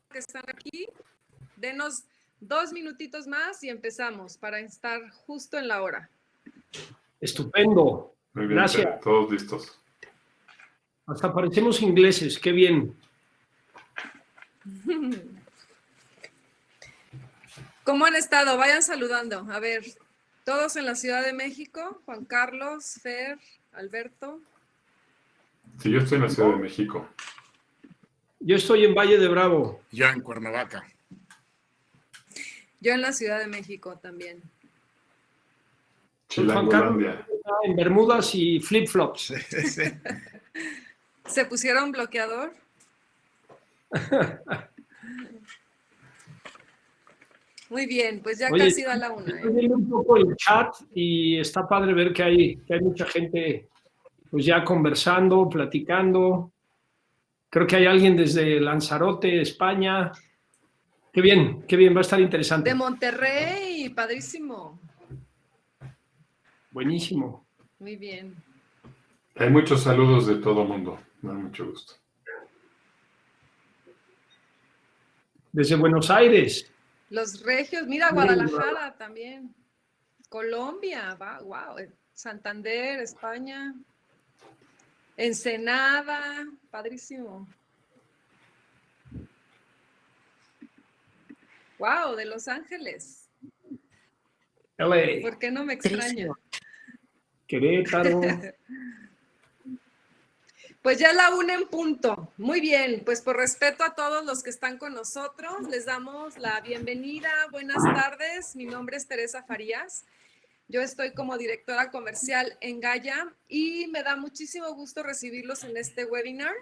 que están aquí. Denos 2 minutitos más y empezamos para estar justo en la hora. Estupendo. Muy bien, Gracias. todos listos. Hasta parecemos ingleses, qué bien. ¿Cómo han estado? Vayan saludando. A ver, todos en la Ciudad de México. Juan Carlos, Fer, Alberto. Sí, yo estoy en la Ciudad de México. Yo estoy en Valle de Bravo. Yo en Cuernavaca. Yo en la Ciudad de México también. Juan Carlos Chilangolandia. está en Bermudas y flip-flops. Sí. ¿Se pusieron bloqueador? Muy bien, pues ya Oye, casi da la una. Estoy viendo un poco el chat y está padre ver que hay mucha gente pues ya conversando, platicando. Creo que hay alguien desde Lanzarote, España. Qué bien, va a estar interesante. De Monterrey, padrísimo. Buenísimo. Muy bien. Hay muchos saludos de todo mundo. Me da mucho gusto. Desde Buenos Aires. Los regios, mira, Guadalajara también. Colombia, wow. Santander, España. Ensenada, padrísimo. Wow, de Los Ángeles. LA, ¿Por qué no me extraña? Querétaro. Pues ya la una en punto. Muy bien, pues por respeto a todos los que están con nosotros, les damos la bienvenida. Buenas tardes, mi nombre es Teresa Farías. Yo estoy como directora comercial en Gaia y me da muchísimo gusto recibirlos en este webinar.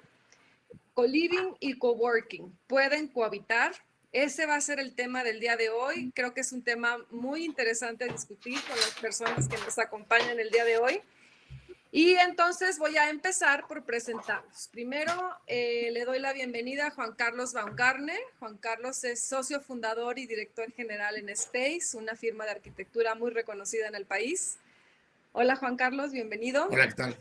Co-living y coworking, ¿pueden cohabitar? Ese va a ser el tema del día de hoy. Creo que es un tema muy interesante a discutir con las personas que nos acompañan el día de hoy. Y entonces voy a empezar por presentarlos. Primero, le doy la bienvenida a Juan Carlos Baumgartner. Juan Carlos es socio fundador y director general en Space, una firma de arquitectura muy reconocida en el país. Hola, Juan Carlos, bienvenido. Hola, ¿qué tal?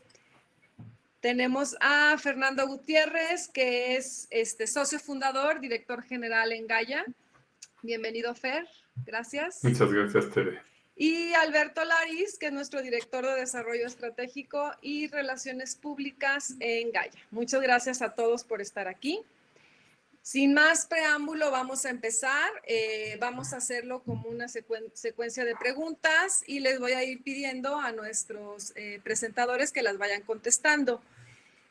Tenemos a Fernando Gutiérrez, que es socio fundador, director general en Gaia. Bienvenido, Fer. Gracias. Muchas gracias, Tere. Y Alberto Lariz, que es nuestro director de Desarrollo Estratégico y Relaciones Públicas en Gaia. Muchas gracias a todos por estar aquí. Sin más preámbulo, vamos a empezar. Vamos a hacerlo como una secuencia de preguntas y les voy a ir pidiendo a nuestros presentadores que las vayan contestando.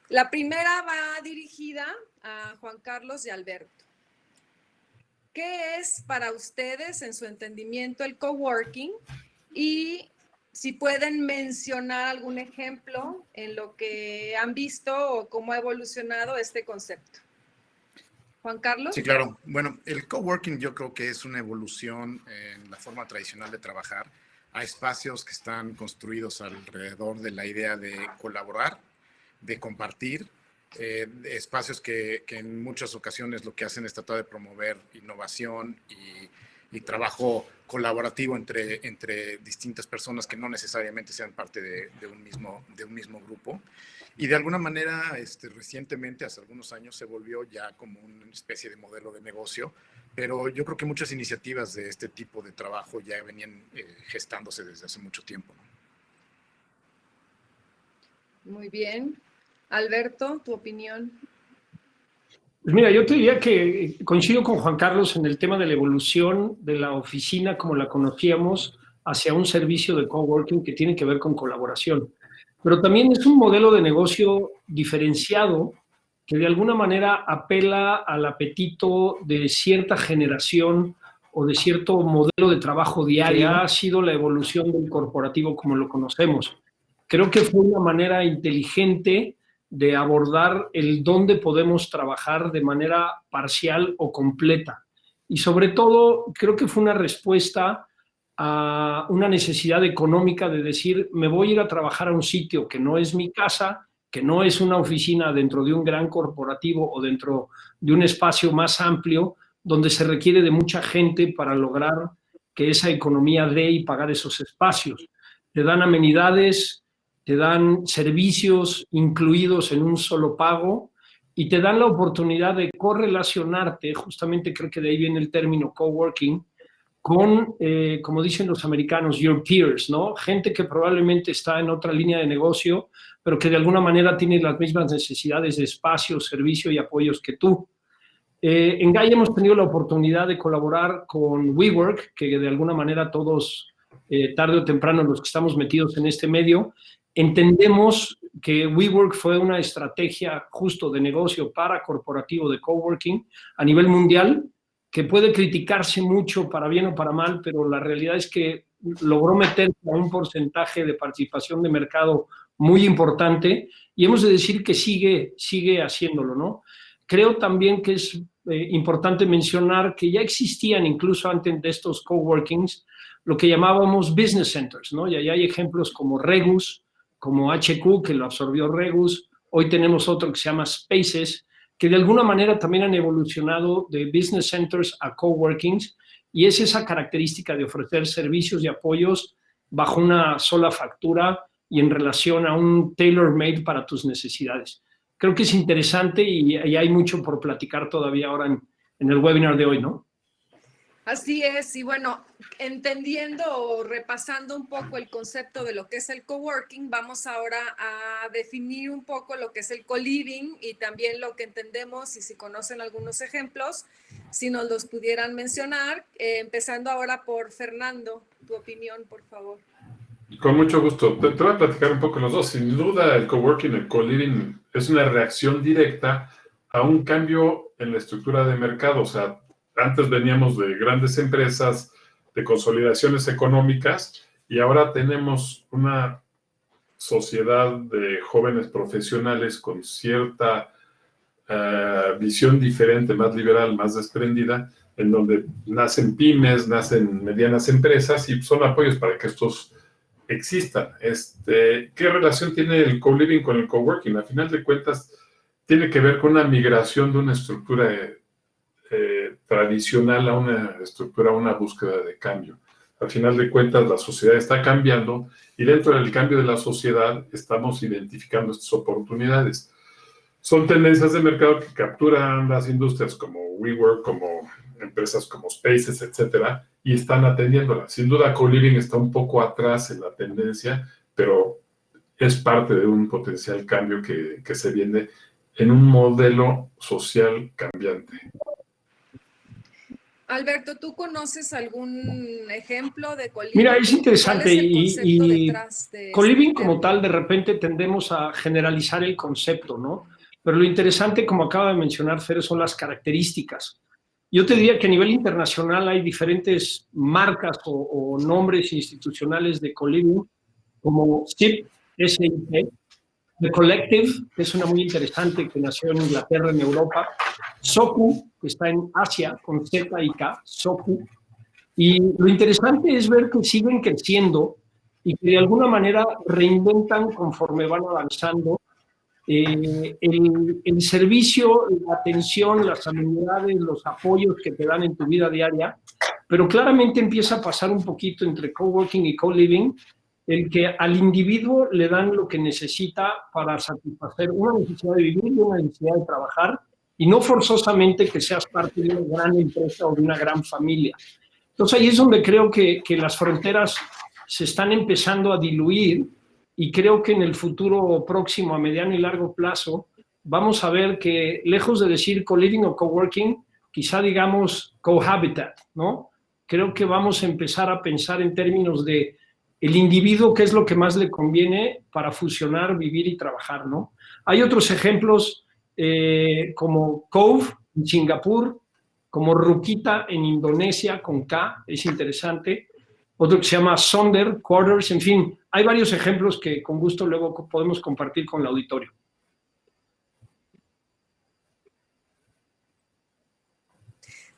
La primera va dirigida a Juan Carlos y Alberto. ¿Qué es para ustedes, en su entendimiento, el coworking? Y si pueden mencionar algún ejemplo en lo que han visto o cómo ha evolucionado este concepto. Juan Carlos. Sí, claro. Bueno, el coworking yo creo que es una evolución en la forma tradicional de trabajar. Hay espacios que están construidos alrededor de la idea de colaborar, de compartir, espacios que en muchas ocasiones lo que hacen es tratar de promover innovación y trabajo colaborativo entre distintas personas que no necesariamente sean parte de un mismo grupo. Y de alguna manera, recientemente, hace algunos años, se volvió ya como una especie de modelo de negocio, pero yo creo que muchas iniciativas de este tipo de trabajo ya venían gestándose desde hace mucho tiempo, ¿no? Muy bien. Alberto, ¿tu opinión? Pues mira, yo te diría que coincido con Juan Carlos en el tema de la evolución de la oficina como la conocíamos hacia un servicio de coworking que tiene que ver con colaboración. Pero también es un modelo de negocio diferenciado que de alguna manera apela al apetito de cierta generación o de cierto modelo de trabajo diario, que ha sido la evolución del corporativo como lo conocemos. Creo que fue una manera inteligente de abordar el dónde podemos trabajar de manera parcial o completa. Y sobre todo, creo que fue una respuesta a una necesidad económica de decir, me voy a ir a trabajar a un sitio que no es mi casa, que no es una oficina dentro de un gran corporativo o dentro de un espacio más amplio, donde se requiere de mucha gente para lograr que esa economía dé y pagar esos espacios. Te dan amenidades, te dan servicios incluidos en un solo pago y te dan la oportunidad de correlacionarte, justamente creo que de ahí viene el término coworking, con, como dicen los americanos, your peers, ¿no? Gente que probablemente está en otra línea de negocio, pero que de alguna manera tiene las mismas necesidades de espacio, servicio y apoyos que tú. En Gaia hemos tenido la oportunidad de colaborar con WeWork, que de alguna manera todos, tarde o temprano, los que estamos metidos en este medio, entendemos que WeWork fue una estrategia justo de negocio para corporativo de coworking a nivel mundial, que puede criticarse mucho para bien o para mal, pero la realidad es que logró meterse a un porcentaje de participación de mercado muy importante y hemos de decir que sigue haciéndolo, ¿no? Creo también que es importante mencionar que ya existían incluso antes de estos coworkings lo que llamábamos business centers, ¿no? Y ahí hay ejemplos como Regus, como HQ, que lo absorbió Regus. Hoy tenemos otro que se llama Spaces, que de alguna manera también han evolucionado de business centers a coworkings, y es esa característica de ofrecer servicios y apoyos bajo una sola factura y en relación a un tailor-made para tus necesidades. Creo que es interesante y hay mucho por platicar todavía ahora en el webinar de hoy, ¿no? Así es, y bueno, entendiendo o repasando un poco el concepto de lo que es el coworking, vamos ahora a definir un poco lo que es el co-living y también lo que entendemos, y si conocen algunos ejemplos, si nos los pudieran mencionar, empezando ahora por Fernando, tu opinión, por favor. Con mucho gusto. Te voy a platicar un poco los dos. Sin duda, el coworking, el co-living es una reacción directa a un cambio en la estructura de mercado. O sea, antes veníamos de grandes empresas, de consolidaciones económicas, y ahora tenemos una sociedad de jóvenes profesionales con cierta visión diferente, más liberal, más desprendida, en donde nacen pymes, nacen medianas empresas y son apoyos para que estos existan. ¿Qué relación tiene el co-living con el coworking? A final de cuentas, tiene que ver con una migración de una estructura tradicional a una estructura, a una búsqueda de cambio. Al final de cuentas, la sociedad está cambiando y dentro del cambio de la sociedad estamos identificando estas oportunidades. Son tendencias de mercado que capturan las industrias como WeWork, como empresas como Spaces, etcétera, y están atendiéndolas. Sin duda, co-living está un poco atrás en la tendencia, pero es parte de un potencial cambio que se viene en un modelo social cambiante. Alberto, ¿tú conoces algún ejemplo de co-living? Mira, es interesante. ¿Cuál es el concepto detrás de co-living este como tal, de repente tendemos a generalizar el concepto, ¿no? Pero lo interesante, como acaba de mencionar Fer, son las características. Yo te diría que a nivel internacional hay diferentes marcas o nombres institucionales de co-living, como SIP, SIP, The Collective, que es una muy interesante que nació en Inglaterra, en Europa, Soku, que está en Asia, con Z y K, Soku. Y lo interesante es ver que siguen creciendo y que de alguna manera reinventan conforme van avanzando el servicio, la atención, las amenidades, los apoyos que te dan en tu vida diaria, pero claramente empieza a pasar un poquito entre coworking y co-living, el que al individuo le dan lo que necesita para satisfacer una necesidad de vivir y una necesidad de trabajar, y no forzosamente que seas parte de una gran empresa o de una gran familia. Entonces ahí es donde creo que las fronteras se están empezando a diluir, y creo que en el futuro próximo, a mediano y largo plazo, vamos a ver que, lejos de decir co-living o coworking, quizá digamos cohabitat, ¿no? Creo que vamos a empezar a pensar en términos de el individuo, qué es lo que más le conviene para fusionar, vivir y trabajar, ¿no? Hay otros ejemplos como Cove en Singapur, como Rukita en Indonesia, con K, es interesante. Otro que se llama Sonder, Quarters, en fin, hay varios ejemplos que con gusto luego podemos compartir con el auditorio.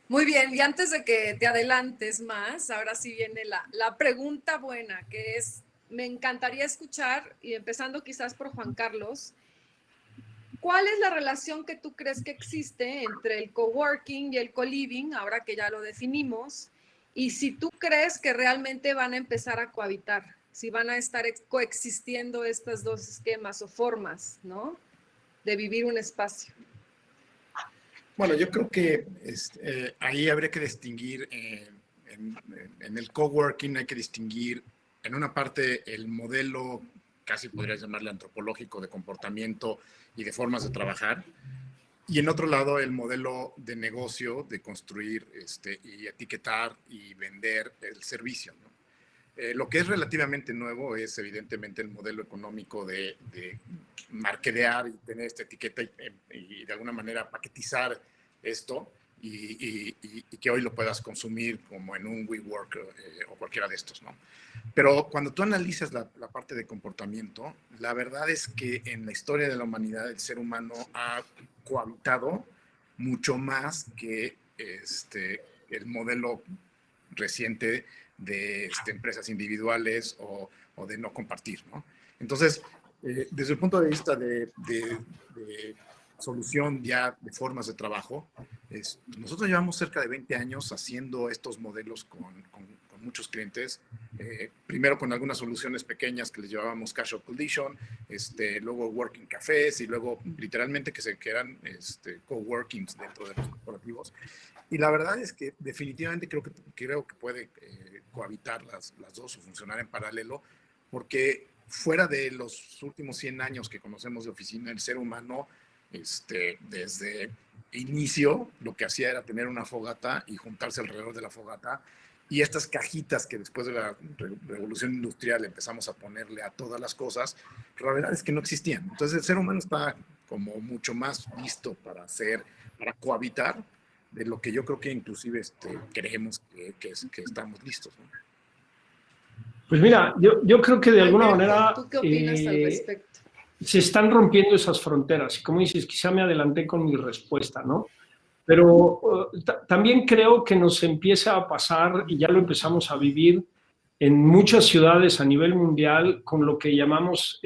Muy bien, y antes de que te adelantes más, ahora sí viene la pregunta buena, que es, me encantaría escuchar, y empezando quizás por Juan Carlos, ¿cuál es la relación que tú crees que existe entre el coworking y el co-living, ahora que ya lo definimos? Y si tú crees que realmente van a empezar a cohabitar, si van a estar coexistiendo estos dos esquemas o formas, ¿no?, de vivir un espacio. Bueno, yo creo que ahí habría que distinguir, en el coworking hay que distinguir, en una parte, el modelo, casi podrías llamarle antropológico, de comportamiento y de formas de trabajar, y en otro lado, el modelo de negocio, de construir y etiquetar y vender el servicio, ¿no? Lo que es relativamente nuevo es evidentemente el modelo económico de marketear y tener esta etiqueta y de alguna manera paquetizar esto y que hoy lo puedas consumir como en un WeWork o cualquiera de estos, ¿no? Pero cuando tú analizas la parte de comportamiento, la verdad es que en la historia de la humanidad el ser humano ha cohabitado mucho más que el modelo reciente de empresas individuales o de no compartir, ¿no? Entonces, desde el punto de vista de solución ya de formas de trabajo, nosotros llevamos cerca de 20 años haciendo estos modelos con muchos clientes, primero con algunas soluciones pequeñas que les llevábamos casual collision, luego working cafés y luego literalmente que eran coworkings dentro de los corporativos. Y la verdad es que definitivamente creo que puede cohabitar las dos o funcionar en paralelo, porque fuera de los últimos 100 años que conocemos de oficina, el ser humano, desde inicio, lo que hacía era tener una fogata y juntarse alrededor de la fogata, y estas cajitas que después de la revolución industrial empezamos a ponerle a todas las cosas, la verdad es que no existían. Entonces el ser humano está como mucho más listo para cohabitar de lo que yo creo que inclusive creemos que estamos listos, ¿no? Pues mira, yo creo que de alguna manera ¿tú qué opinas al respecto? Se están rompiendo esas fronteras. Y como dices, quizá me adelanté con mi respuesta, ¿no? Pero también creo que nos empieza a pasar, y ya lo empezamos a vivir en muchas ciudades a nivel mundial, con lo que llamamos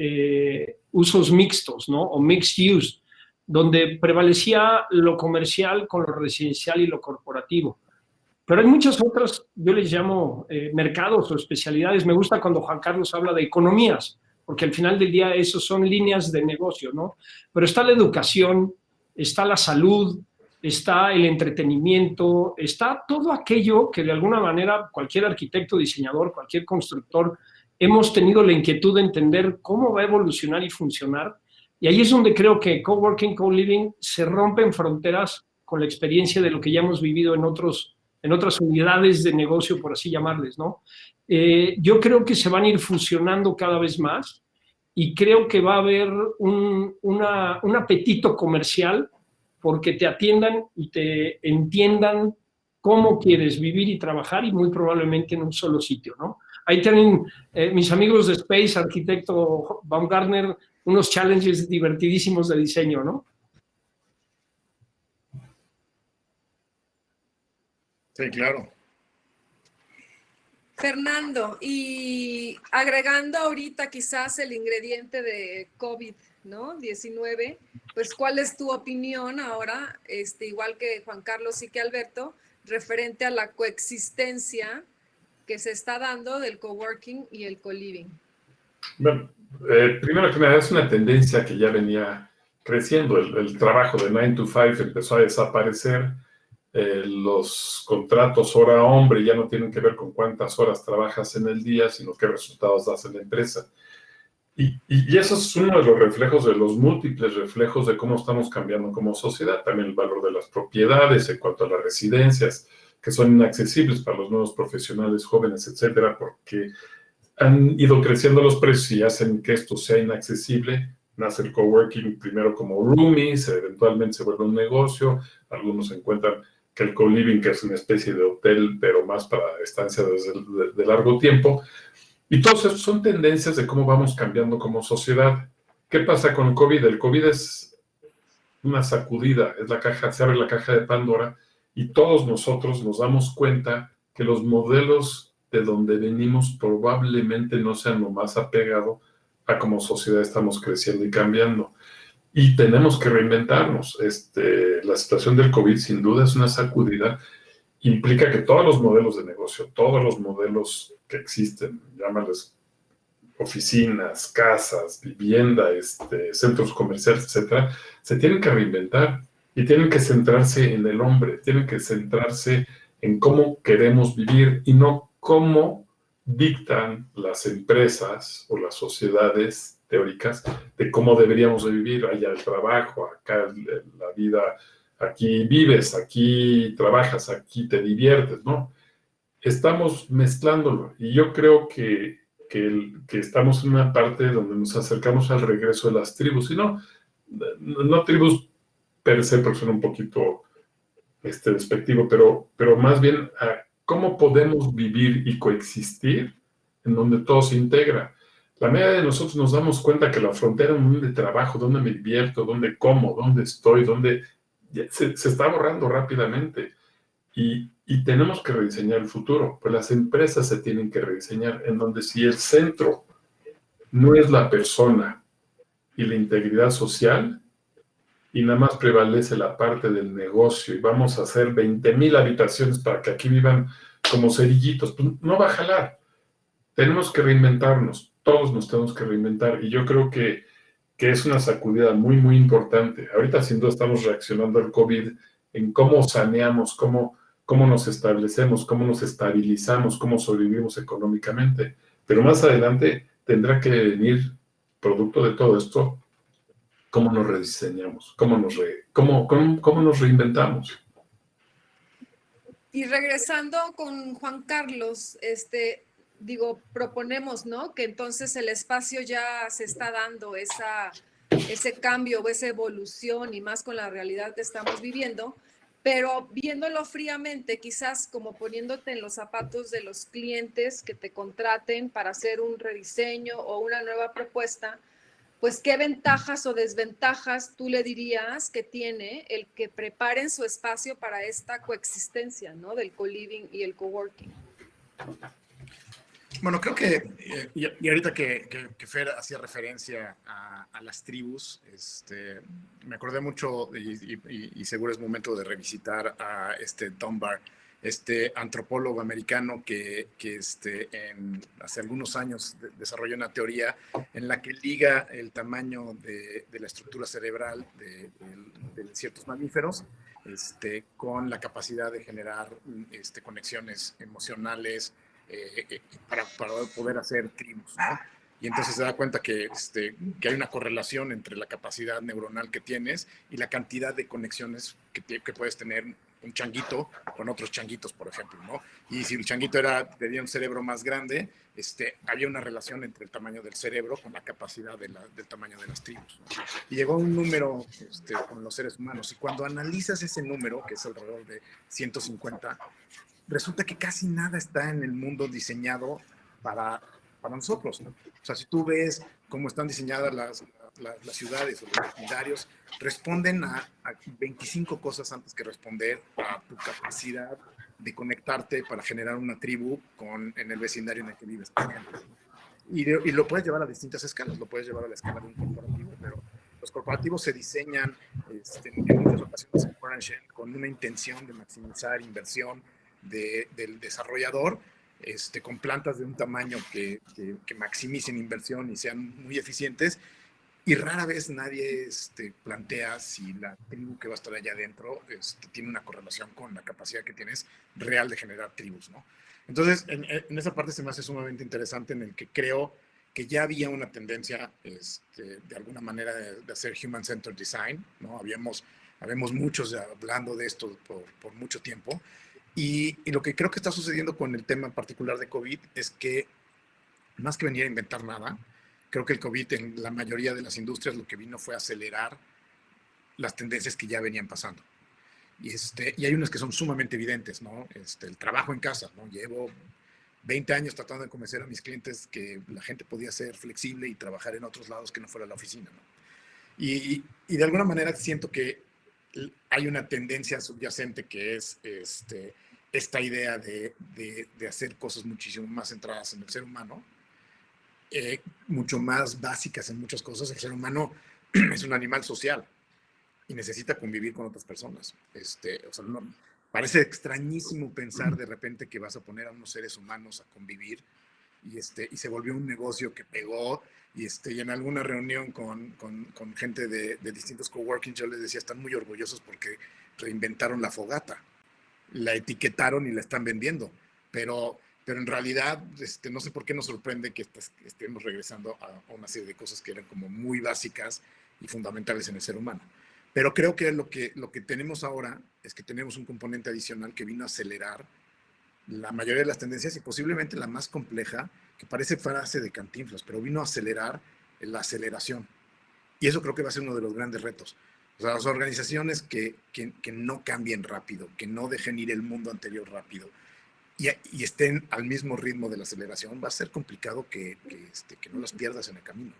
usos mixtos, ¿no? O mixed use, donde prevalecía lo comercial con lo residencial y lo corporativo. Pero hay muchas otras, yo les llamo mercados o especialidades. Me gusta cuando Juan Carlos habla de economías, porque al final del día esos son líneas de negocio, ¿no? Pero está la educación, está la salud, está el entretenimiento, está todo aquello que de alguna manera cualquier arquitecto, diseñador, cualquier constructor, hemos tenido la inquietud de entender cómo va a evolucionar y funcionar. Y ahí es donde creo que coworking, co-living se rompen fronteras con la experiencia de lo que ya hemos vivido en otras unidades de negocio, por así llamarles, ¿no? Yo creo que se van a ir fusionando cada vez más y creo que va a haber un apetito comercial porque te atiendan y te entiendan cómo quieres vivir y trabajar, y muy probablemente en un solo sitio, ¿no? Ahí tienen mis amigos de Space, arquitecto Baumgartner, unos challenges divertidísimos de diseño, ¿no? Sí, claro. Fernando, y agregando ahorita quizás el ingrediente de COVID, ¿no? 19, pues ¿cuál es tu opinión ahora, igual que Juan Carlos y que Alberto, referente a la coexistencia que se está dando del coworking y el co-living? Bueno, primero que nada, es una tendencia que ya venía creciendo. El trabajo de 9 to 5 empezó a desaparecer. Los contratos hora hombre ya no tienen que ver con cuántas horas trabajas en el día, sino qué resultados das en la empresa. Y eso es uno de los reflejos, de los múltiples reflejos de cómo estamos cambiando como sociedad. También el valor de las propiedades en cuanto a las residencias, que son inaccesibles para los nuevos profesionales jóvenes, etcétera, porque han ido creciendo los precios y hacen que esto sea inaccesible. Nace el coworking primero como roomies, eventualmente se vuelve un negocio. Algunos encuentran que el co-living, que es una especie de hotel, pero más para estancia de largo tiempo. Y todos estos son tendencias de cómo vamos cambiando como sociedad. ¿Qué pasa con el COVID? El COVID es una sacudida, se abre la caja de Pandora y todos nosotros nos damos cuenta que los modelos de donde venimos probablemente no sean lo más apegado a cómo sociedad estamos creciendo y cambiando. Y tenemos que reinventarnos. La situación del COVID sin duda es una sacudida. Implica que todos los modelos de negocio, todos los modelos que existen, llámales oficinas, casas, vivienda, centros comerciales, etcétera, se tienen que reinventar. y tienen que centrarse en el hombre, tienen que centrarse en cómo queremos vivir y no cómo dictan las empresas o las sociedades teóricas de cómo deberíamos de vivir. Allá el trabajo, acá la vida, aquí vives, aquí trabajas, aquí te diviertes, ¿no? Estamos mezclándolo y yo creo que estamos en una parte donde nos acercamos al regreso de las tribus, y no tribus per se, porque suena un poquito despectivo, pero más bien a cómo podemos vivir y coexistir en donde todo se integra. La mayoría de nosotros nos damos cuenta que la frontera en donde trabajo, donde me divierto, donde como, donde estoy, donde se está borrando rápidamente. Y tenemos que rediseñar el futuro, pues las empresas se tienen que rediseñar en donde si el centro no es la persona y la integridad social, y nada más prevalece la parte del negocio y vamos a hacer 20,000 habitaciones para que aquí vivan como cerillitos, pues no va a jalar. Tenemos que reinventarnos, todos nos tenemos que reinventar y yo creo que es una sacudida muy, muy importante. Ahorita sin duda estamos reaccionando al COVID en cómo saneamos, cómo nos establecemos, cómo nos estabilizamos, cómo sobrevivimos económicamente. Pero más adelante tendrá que venir, producto de todo esto, cómo nos rediseñamos, cómo nos reinventamos. Y regresando con Juan Carlos, proponemos, ¿no? Que entonces el espacio ya se está dando ese cambio o esa evolución y más con la realidad que estamos viviendo, pero viéndolo fríamente, quizás como poniéndote en los zapatos de los clientes que te contraten para hacer un rediseño o una nueva propuesta, pues qué ventajas o desventajas tú le dirías que tiene el que preparen su espacio para esta coexistencia, ¿no? Del co-living y el coworking. Bueno, creo que, y ahorita que Fer hacía referencia a las tribus, me acordé mucho, y seguro es momento de revisitar a Dunbar, antropólogo americano que hace algunos años desarrolló una teoría en la que liga el tamaño de la estructura cerebral de ciertos mamíferos con la capacidad de generar conexiones emocionales, para poder hacer tribus, ¿no? Y entonces se da cuenta que hay una correlación entre la capacidad neuronal que tienes y la cantidad de conexiones que puedes tener un changuito con otros changuitos, por ejemplo, ¿no? Y si el changuito tenía un cerebro más grande, había una relación entre el tamaño del cerebro con la capacidad del tamaño de las tribus, ¿no? Y llegó a un número con los seres humanos. Y cuando analizas ese número, que es alrededor de 150, resulta que casi nada está en el mundo diseñado para nosotros, ¿no? O sea, si tú ves cómo están diseñadas las ciudades o los vecindarios, responden a 25 cosas antes que responder a tu capacidad de conectarte para generar una tribu en el vecindario en el que vives, por ejemplo. Y lo puedes llevar a distintas escalas, lo puedes llevar a la escala de un corporativo, pero los corporativos se diseñan en muchas ocasiones con una intención de maximizar inversión del desarrollador, con plantas de un tamaño que maximicen inversión y sean muy eficientes, y rara vez nadie plantea si la tribu que va a estar allá adentro tiene una correlación con la capacidad que tienes real de generar tribus, ¿no? Entonces, en esa parte se me hace sumamente interesante, en el que creo que ya había una tendencia de alguna manera de hacer human-centered design, ¿no? Habemos muchos hablando de esto por mucho tiempo, y lo que creo que está sucediendo con el tema en particular de COVID es que, más que venir a inventar nada, creo que el COVID en la mayoría de las industrias lo que vino fue a acelerar las tendencias que ya venían pasando. Y hay unas que son sumamente evidentes, ¿no? El trabajo en casa, ¿no? Llevo 20 años tratando de convencer a mis clientes que la gente podía ser flexible y trabajar en otros lados que no fuera la oficina, ¿no? Y de alguna manera siento que hay una tendencia subyacente que es esta idea de hacer cosas muchísimo más centradas en el ser humano, mucho más básicas en muchas cosas. El ser humano es un animal social y necesita convivir con otras personas. O sea, parece extrañísimo pensar de repente que vas a poner a unos seres humanos a convivir y se volvió un negocio que pegó. Y en alguna reunión con gente de distintos coworking, yo les decía, están muy orgullosos porque reinventaron la fogata, la etiquetaron y la están vendiendo. Pero en realidad, no sé por qué nos sorprende que estemos regresando a una serie de cosas que eran como muy básicas y fundamentales en el ser humano. Pero creo que lo que tenemos ahora es que tenemos un componente adicional que vino a acelerar la mayoría de las tendencias y posiblemente la más compleja, que parece frase de Cantinflas, pero vino a acelerar la aceleración. Y eso creo que va a ser uno de los grandes retos. O sea, las organizaciones que no cambien rápido, que no dejen ir el mundo anterior rápido y estén al mismo ritmo de la aceleración, va a ser complicado que no las pierdas en el camino.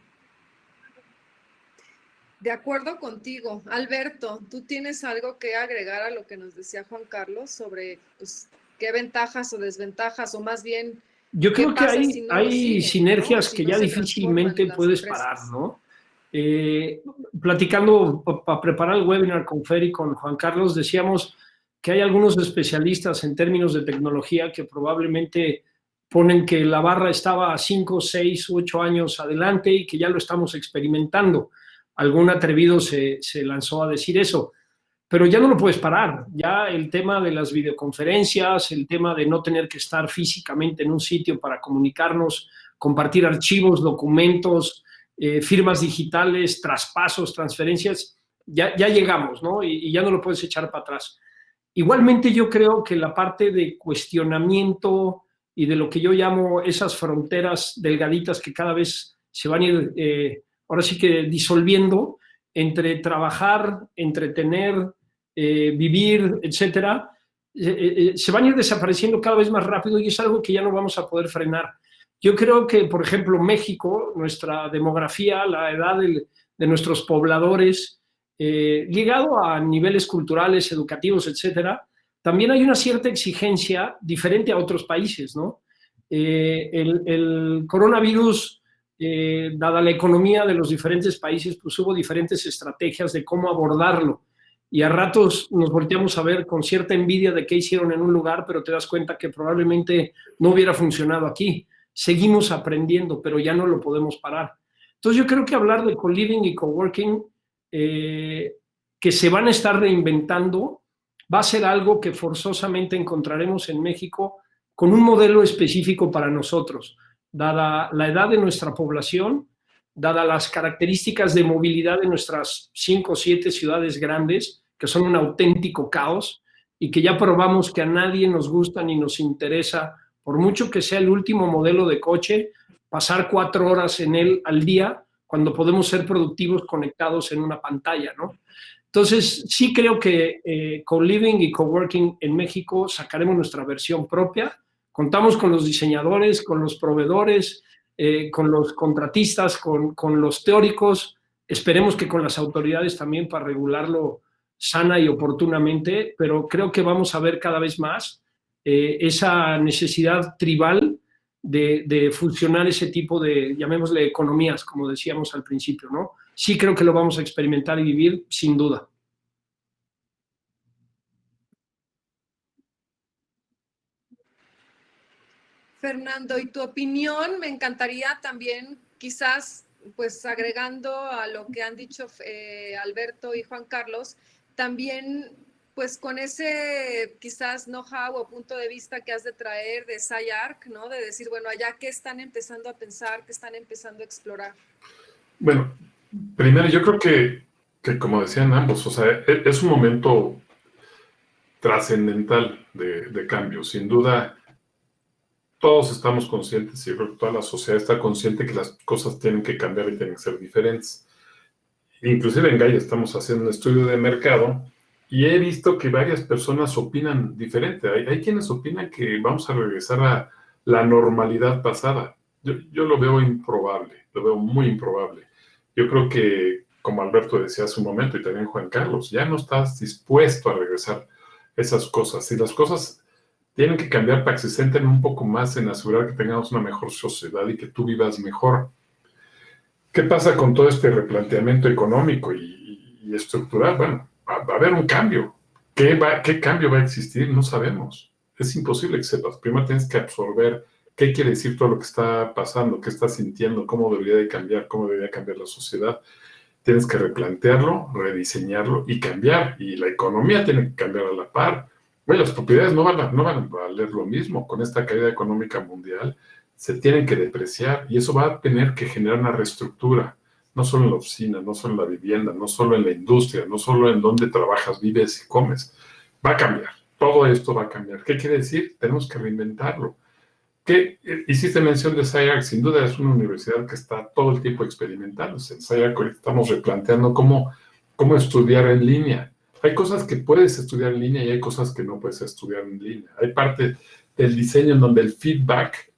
De acuerdo contigo. Alberto, ¿tú tienes algo que agregar a lo que nos decía Juan Carlos sobre pues, qué ventajas o desventajas, o más bien, yo creo que hay, si no siguen, sinergias, ¿no? que Si ya no difícilmente puedes parar, ¿no? Platicando para preparar el webinar con Fer y con Juan Carlos, decíamos que hay algunos especialistas en términos de tecnología que probablemente ponen que la barra estaba a 5, 6, 8 años adelante y que ya lo estamos experimentando. Algún atrevido se lanzó a decir eso, pero ya no lo puedes parar. Ya el tema de las videoconferencias, el tema de no tener que estar físicamente en un sitio para comunicarnos, compartir archivos, documentos, firmas digitales, traspasos, transferencias, ya llegamos, ¿no? Y ya no lo puedes echar para atrás. Igualmente yo creo que la parte de cuestionamiento y de lo que yo llamo esas fronteras delgaditas que cada vez se van a ir, ahora sí que disolviendo, entre trabajar, entretener, vivir, etcétera, se van a ir desapareciendo cada vez más rápido y es algo que ya no vamos a poder frenar. Yo creo que, por ejemplo, México, nuestra demografía, la edad de nuestros pobladores, ligado a niveles culturales, educativos, etcétera, también hay una cierta exigencia diferente a otros países, ¿no? El coronavirus, dada la economía de los diferentes países, pues hubo diferentes estrategias de cómo abordarlo. Y a ratos nos volteamos a ver con cierta envidia de qué hicieron en un lugar, pero te das cuenta que probablemente no hubiera funcionado aquí. Seguimos aprendiendo, pero ya no lo podemos parar. Entonces yo creo que hablar de co-living y coworking, que se van a estar reinventando, va a ser algo que forzosamente encontraremos en México con un modelo específico para nosotros, dada la edad de nuestra población, dada las características de movilidad de nuestras 5 o 7 ciudades grandes, que son un auténtico caos y que ya probamos que a nadie nos gusta ni nos interesa, por mucho que sea el último modelo de coche, pasar 4 horas en él al día cuando podemos ser productivos conectados en una pantalla, ¿no? Entonces, sí creo que co-living y coworking en México sacaremos nuestra versión propia. Contamos con los diseñadores, con los proveedores, con los contratistas, con los teóricos. Esperemos que con las autoridades también para regularlo sana y oportunamente, pero creo que vamos a ver cada vez más esa necesidad tribal de fusionar ese tipo de, llamémosle, economías, como decíamos al principio, ¿no? Sí creo que lo vamos a experimentar y vivir, sin duda. Fernando, ¿y tu opinión? Me encantaría también, quizás, pues agregando a lo que han dicho Alberto y Juan Carlos, también pues con ese quizás know-how o punto de vista que has de traer de SciArc, ¿no? De decir, bueno, allá qué están empezando a pensar, qué están empezando a explorar. Bueno, primero yo creo que como decían ambos, o sea, es un momento trascendental de cambio. Sin duda, todos estamos conscientes, y yo creo que toda la sociedad está consciente que las cosas tienen que cambiar y tienen que ser diferentes. Inclusive en Gaia estamos haciendo un estudio de mercado y he visto que varias personas opinan diferente. Hay quienes opinan que vamos a regresar a la normalidad pasada. Yo lo veo improbable, lo veo muy improbable. Yo creo que, como Alberto decía hace un momento y también Juan Carlos, ya no estás dispuesto a regresar esas cosas. Y las cosas tienen que cambiar para que se centren un poco más en asegurar que tengamos una mejor sociedad y que tú vivas mejor. ¿Qué pasa con todo este replanteamiento económico y estructural? Bueno, va a haber un cambio. ¿Qué cambio va a existir? No sabemos. Es imposible que sepas. Primero tienes que absorber ¿Qué quiere decir todo lo que está pasando? ¿Qué está sintiendo? ¿Cómo debería de cambiar? ¿Cómo debería cambiar la sociedad? Tienes que replantearlo, rediseñarlo y cambiar. Y la economía tiene que cambiar a la par. Bueno, las propiedades no van a valer lo mismo. Con esta caída económica mundial se tienen que depreciar y eso va a tener que generar una reestructura. No solo en la oficina, no solo en la vivienda, no solo en la industria, no solo en donde trabajas, vives y comes. Va a cambiar. Todo esto va a cambiar. ¿Qué quiere decir? Tenemos que reinventarlo. ¿Qué? Hiciste mención de SCI-Arc, sin duda es una universidad que está todo el tiempo experimentándose. En SCI-Arc ahorita estamos replanteando cómo estudiar en línea. Hay cosas que puedes estudiar en línea y hay cosas que no puedes estudiar en línea. Hay parte del diseño en donde el feedback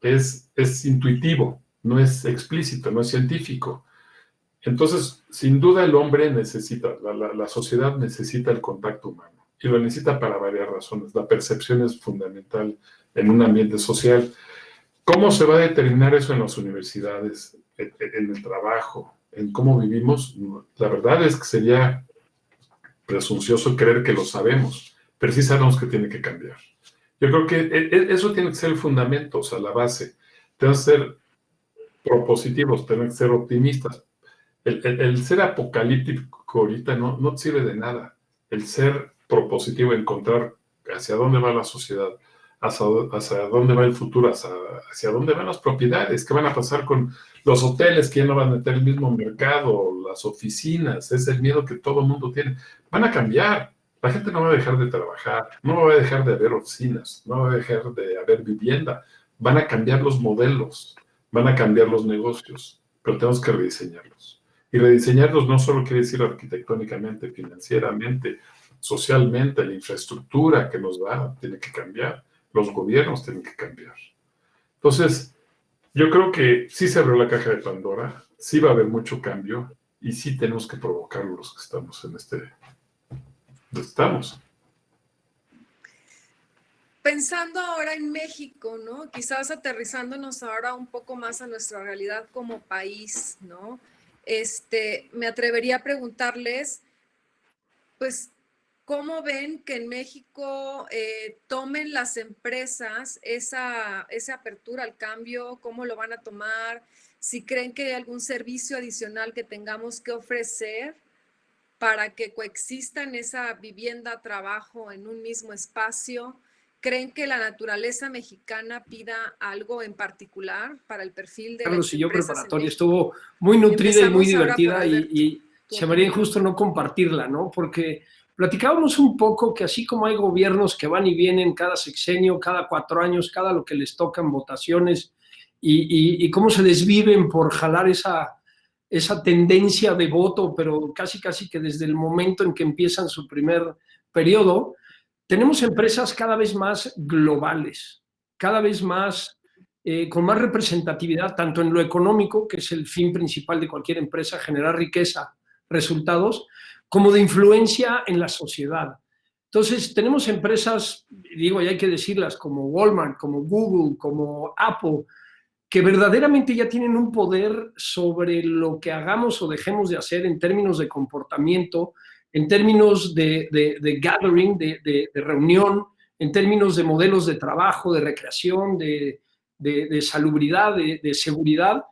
es intuitivo, no es explícito, no es científico. Entonces, sin duda el hombre necesita, la sociedad necesita el contacto humano y lo necesita para varias razones. La percepción es fundamental en un ambiente social. ¿Cómo se va a determinar eso en las universidades, en el trabajo, en cómo vivimos? La verdad es que sería presuncioso creer que lo sabemos, pero sí sabemos que tiene que cambiar. Yo creo que eso tiene que ser el fundamento, o sea, la base. Tenemos que ser propositivos, tenemos que ser optimistas. El ser apocalíptico ahorita no sirve de nada. El ser propositivo, encontrar hacia dónde va la sociedad, hacia dónde va el futuro, hacia dónde van las propiedades, qué van a pasar con los hoteles que ya no van a tener el mismo mercado, las oficinas, es el miedo que todo el mundo tiene. Van a cambiar. La gente no va a dejar de trabajar, no va a dejar de haber oficinas, no va a dejar de haber vivienda. Van a cambiar los modelos, van a cambiar los negocios, pero tenemos que rediseñarlos. Y rediseñarlos no solo quiere decir arquitectónicamente, financieramente, socialmente, la infraestructura que nos da tiene que cambiar, los gobiernos tienen que cambiar. Entonces, yo creo que sí se abrió la caja de Pandora, sí va a haber mucho cambio y sí tenemos que provocarlo los que estamos en estamos. Pensando ahora en México, ¿no? Quizás aterrizándonos ahora un poco más a nuestra realidad como país, ¿no? Me atrevería a preguntarles, pues, ¿cómo ven que en México tomen las empresas esa apertura al cambio? ¿Cómo lo van a tomar? Si creen que hay algún servicio adicional que tengamos que ofrecer para que coexistan esa vivienda, trabajo en un mismo espacio. ¿Creen que la naturaleza mexicana pida algo en particular para el perfil de Carlos las y yo empresas preparatoria estuvo muy nutrida y muy divertida Alberto, y se me haría injusto no compartirla, ¿no? Porque platicábamos un poco que así como hay gobiernos que van y vienen cada sexenio, cada 4 años, cada lo que les tocan votaciones y cómo se desviven por jalar esa tendencia de voto, pero casi que desde el momento en que empiezan su primer periodo, tenemos empresas cada vez más globales, cada vez más con más representatividad, tanto en lo económico, que es el fin principal de cualquier empresa, generar riqueza, resultados, como de influencia en la sociedad. Entonces, tenemos empresas, digo, y hay que decirlas, como Walmart, como Google, como Apple, que verdaderamente ya tienen un poder sobre lo que hagamos o dejemos de hacer en términos de comportamiento, en términos de gathering, de reunión, en términos de modelos de trabajo, de recreación, de salubridad, de seguridad,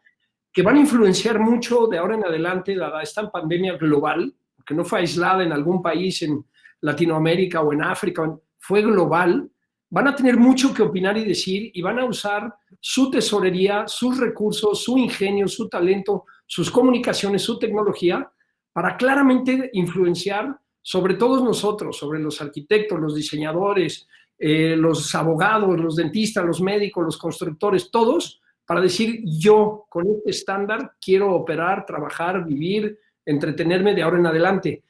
que van a influenciar mucho de ahora en adelante, dada esta pandemia global, que no fue aislada en algún país en Latinoamérica o en África, fue global. Van a tener mucho que opinar y decir y van a usar su tesorería, sus recursos, su ingenio, su talento, sus comunicaciones, su tecnología para claramente influenciar sobre todos nosotros, sobre los arquitectos, los diseñadores, los abogados, los dentistas, los médicos, los constructores, todos, para decir yo con este estándar quiero operar, trabajar, vivir, entretenerme de ahora en adelante.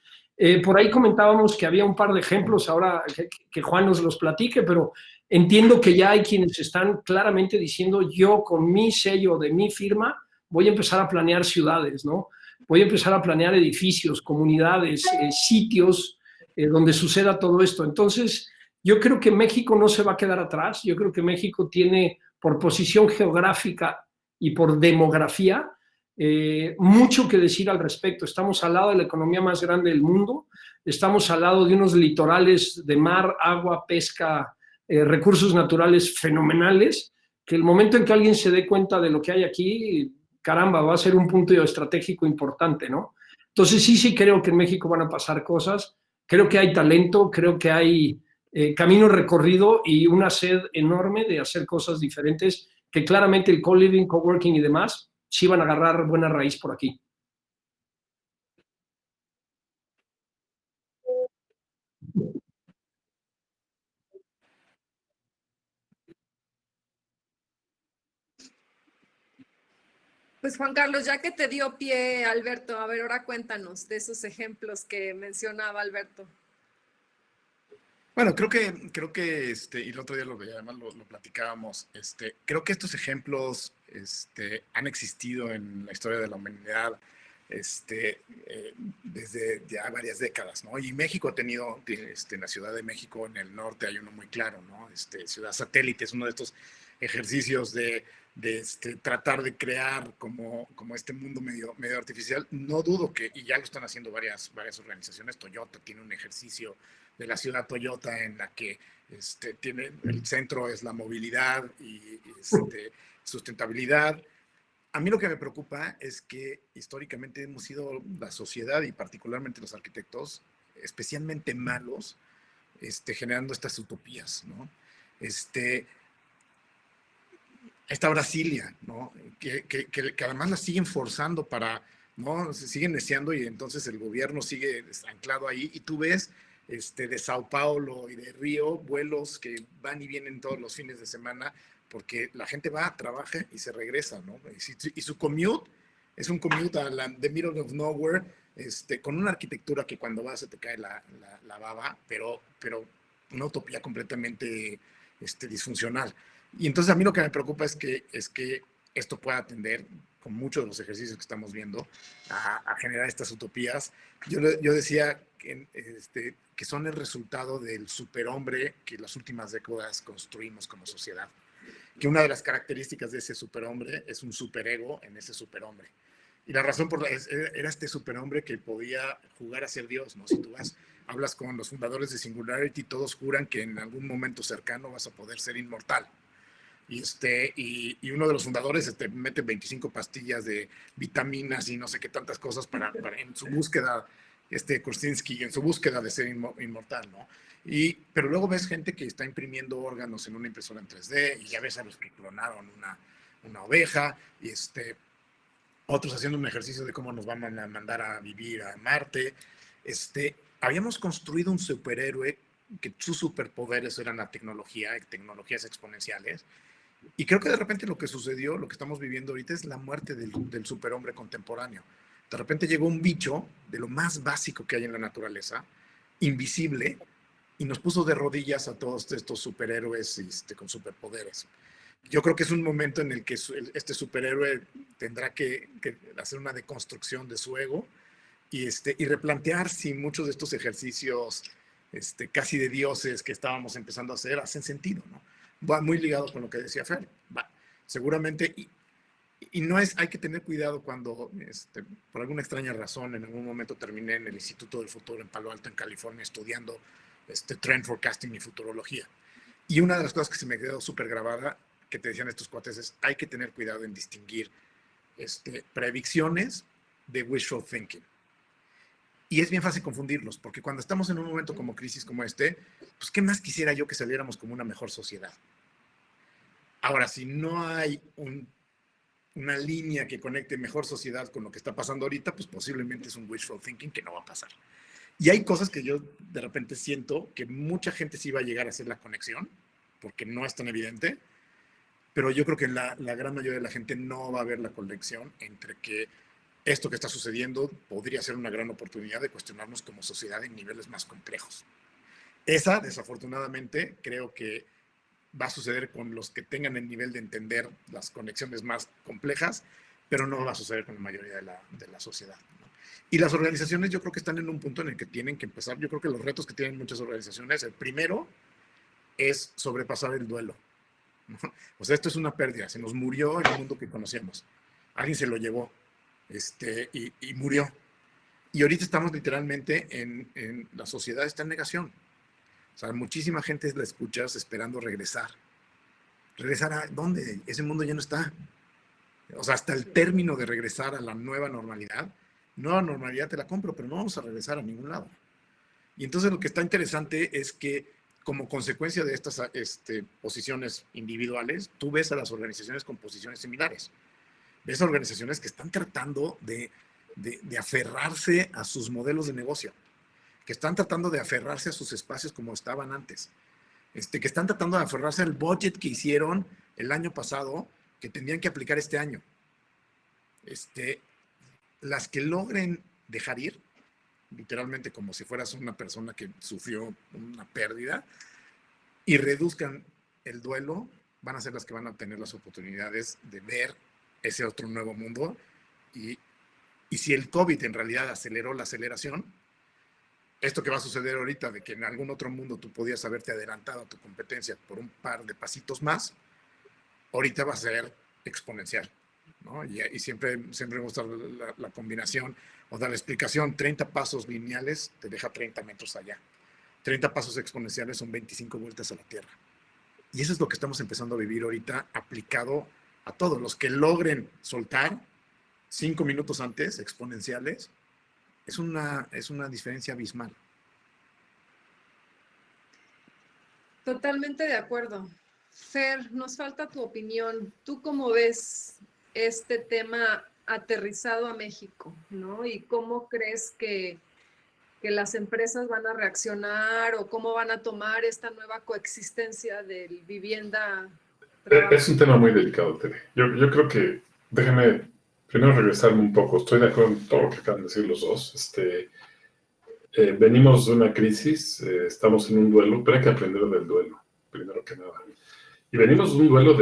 Por ahí comentábamos que había un par de ejemplos, ahora que Juan nos los platique, pero entiendo que ya hay quienes están claramente diciendo yo con mi sello de mi firma voy a empezar a planear ciudades, ¿no? Voy a empezar a planear edificios, comunidades, sitios donde suceda todo esto. Entonces, yo creo que México no se va a quedar atrás. Yo creo que México tiene, por posición geográfica y por demografía, mucho que decir al respecto. Estamos al lado de la economía más grande del mundo, estamos al lado de unos litorales de mar, agua, pesca, recursos naturales fenomenales que el momento en que alguien se dé cuenta de lo que hay aquí, caramba, va a ser un punto estratégico importante, ¿no? Entonces sí creo que en México van a pasar cosas, creo que hay talento, creo que hay camino recorrido y una sed enorme de hacer cosas diferentes, que claramente el co-living, co-working y demás sí van a agarrar buena raíz por aquí. Pues Juan Carlos, ya que te dio pie Alberto, a ver, ahora cuéntanos de esos ejemplos que mencionaba Alberto. Bueno, creo que y el otro día además lo platicábamos, creo que estos ejemplos han existido en la historia de la humanidad desde ya varias décadas, ¿no? Y México ha tenido, en la Ciudad de México, en el norte, hay uno muy claro, ¿no? Ciudad Satélite es uno de estos ejercicios de tratar de crear como este mundo medio artificial. No dudo que, y ya lo están haciendo varias organizaciones. Toyota tiene un ejercicio de la ciudad Toyota en la que tiene, el centro es la movilidad y sustentabilidad. A mí lo que me preocupa es que históricamente hemos sido la sociedad y particularmente los arquitectos especialmente malos generando estas utopías, ¿no? Esta Brasilia, ¿no? Que además la siguen forzando para, ¿no? Se siguen deseando y entonces el gobierno sigue anclado ahí y tú ves de Sao Paulo y de Río vuelos que van y vienen todos los fines de semana porque la gente va, trabaja y se regresa, ¿no? Y su commute es un commute a the middle of nowhere, con una arquitectura que cuando vas se te cae la baba, pero una utopía completamente disfuncional. Y entonces a mí lo que me preocupa es que esto pueda atender, con muchos de los ejercicios que estamos viendo, a generar estas utopías. Yo decía que son el resultado del superhombre que en las últimas décadas construimos como sociedad. Que una de las características de ese superhombre es un superego en ese superhombre. Y la razón era este superhombre que podía jugar a ser Dios, ¿no? Si tú hablas con los fundadores de Singularity, todos juran que en algún momento cercano vas a poder ser inmortal. Y uno de los fundadores mete 25 pastillas de vitaminas y no sé qué tantas cosas para en su búsqueda, Kursinski, en su búsqueda de ser inmortal, ¿no? Pero luego ves gente que está imprimiendo órganos en una impresora en 3D y ya ves a los que clonaron una oveja y otros haciendo un ejercicio de cómo nos van a mandar a vivir a Marte. Habíamos construido un superhéroe que sus superpoderes eran la tecnología, tecnologías exponenciales. Y creo que de repente lo que sucedió, lo que estamos viviendo ahorita es la muerte del superhombre contemporáneo. De repente llegó un bicho de lo más básico que hay en la naturaleza, invisible, y nos puso de rodillas a todos estos superhéroes con superpoderes. Yo creo que es un momento en el que este superhéroe tendrá que hacer una deconstrucción de su ego y replantear si muchos de estos ejercicios casi de dioses que estábamos empezando a hacer hacen sentido, ¿no? Va muy ligado con lo que decía Fer. Seguramente, y no es, hay que tener cuidado cuando, por alguna extraña razón, en algún momento terminé en el Instituto del Futuro en Palo Alto, en California, estudiando trend forecasting y futurología. Y una de las cosas que se me quedó súper grabada, que te decían estos cuates, es hay que tener cuidado en distinguir predicciones de wishful thinking. Y es bien fácil confundirlos, porque cuando estamos en un momento como crisis como pues ¿qué más quisiera yo que saliéramos como una mejor sociedad? Ahora, si no hay una línea que conecte mejor sociedad con lo que está pasando ahorita, pues posiblemente es un wishful thinking que no va a pasar. Y hay cosas que yo de repente siento que mucha gente sí va a llegar a hacer la conexión, porque no es tan evidente, pero yo creo que la gran mayoría de la gente no va a ver la conexión entre que esto que está sucediendo podría ser una gran oportunidad de cuestionarnos como sociedad en niveles más complejos. Esa, desafortunadamente, creo que va a suceder con los que tengan el nivel de entender las conexiones más complejas, pero no va a suceder con la mayoría de la sociedad, ¿no? Y las organizaciones yo creo que están en un punto en el que tienen que empezar. Yo creo que los retos que tienen muchas organizaciones, el primero es sobrepasar el duelo, ¿no? O sea, esto es una pérdida. Se nos murió el mundo que conocíamos. Alguien se lo llevó y murió. Y ahorita estamos literalmente en la sociedad está en negación. O sea, muchísima gente la escuchas esperando regresar. ¿Regresar a dónde? Ese mundo ya no está. O sea, hasta el término de regresar a la nueva normalidad te la compro, pero no vamos a regresar a ningún lado. Y entonces lo que está interesante es que como consecuencia de estas posiciones individuales, tú ves a las organizaciones con posiciones similares. Ves a organizaciones que están tratando de aferrarse a sus modelos de negocio, que están tratando de aferrarse a sus espacios como estaban antes, que están tratando de aferrarse al budget que hicieron el año pasado, que tendrían que aplicar este año. Las que logren dejar ir, literalmente como si fueras una persona que sufrió una pérdida, y reduzcan el duelo, van a ser las que van a tener las oportunidades de ver ese otro nuevo mundo. Y si el COVID en realidad aceleró la aceleración, esto que va a suceder ahorita, de que en algún otro mundo tú podías haberte adelantado a tu competencia por un par de pasitos más, ahorita va a ser exponencial, ¿no? Y siempre me gusta la combinación o dar la explicación. 30 pasos lineales te deja 30 metros allá. 30 pasos exponenciales son 25 vueltas a la Tierra. Y eso es lo que estamos empezando a vivir ahorita, aplicado a todos. Los que logren soltar 5 minutos antes, exponenciales, es una diferencia abismal. Totalmente de acuerdo. Fer, nos falta tu opinión. ¿Tú cómo ves este tema aterrizado a México, ¿no? ¿Y cómo crees que las empresas van a reaccionar o cómo van a tomar esta nueva coexistencia de vivienda? Trabajo? Es un tema muy delicado, Tere. Yo creo que, déjame primero regresarme un poco. Estoy de acuerdo en todo lo que acaban de decir los dos. Venimos de una crisis, estamos en un duelo, pero hay que aprender del duelo, primero que nada. Y venimos de un duelo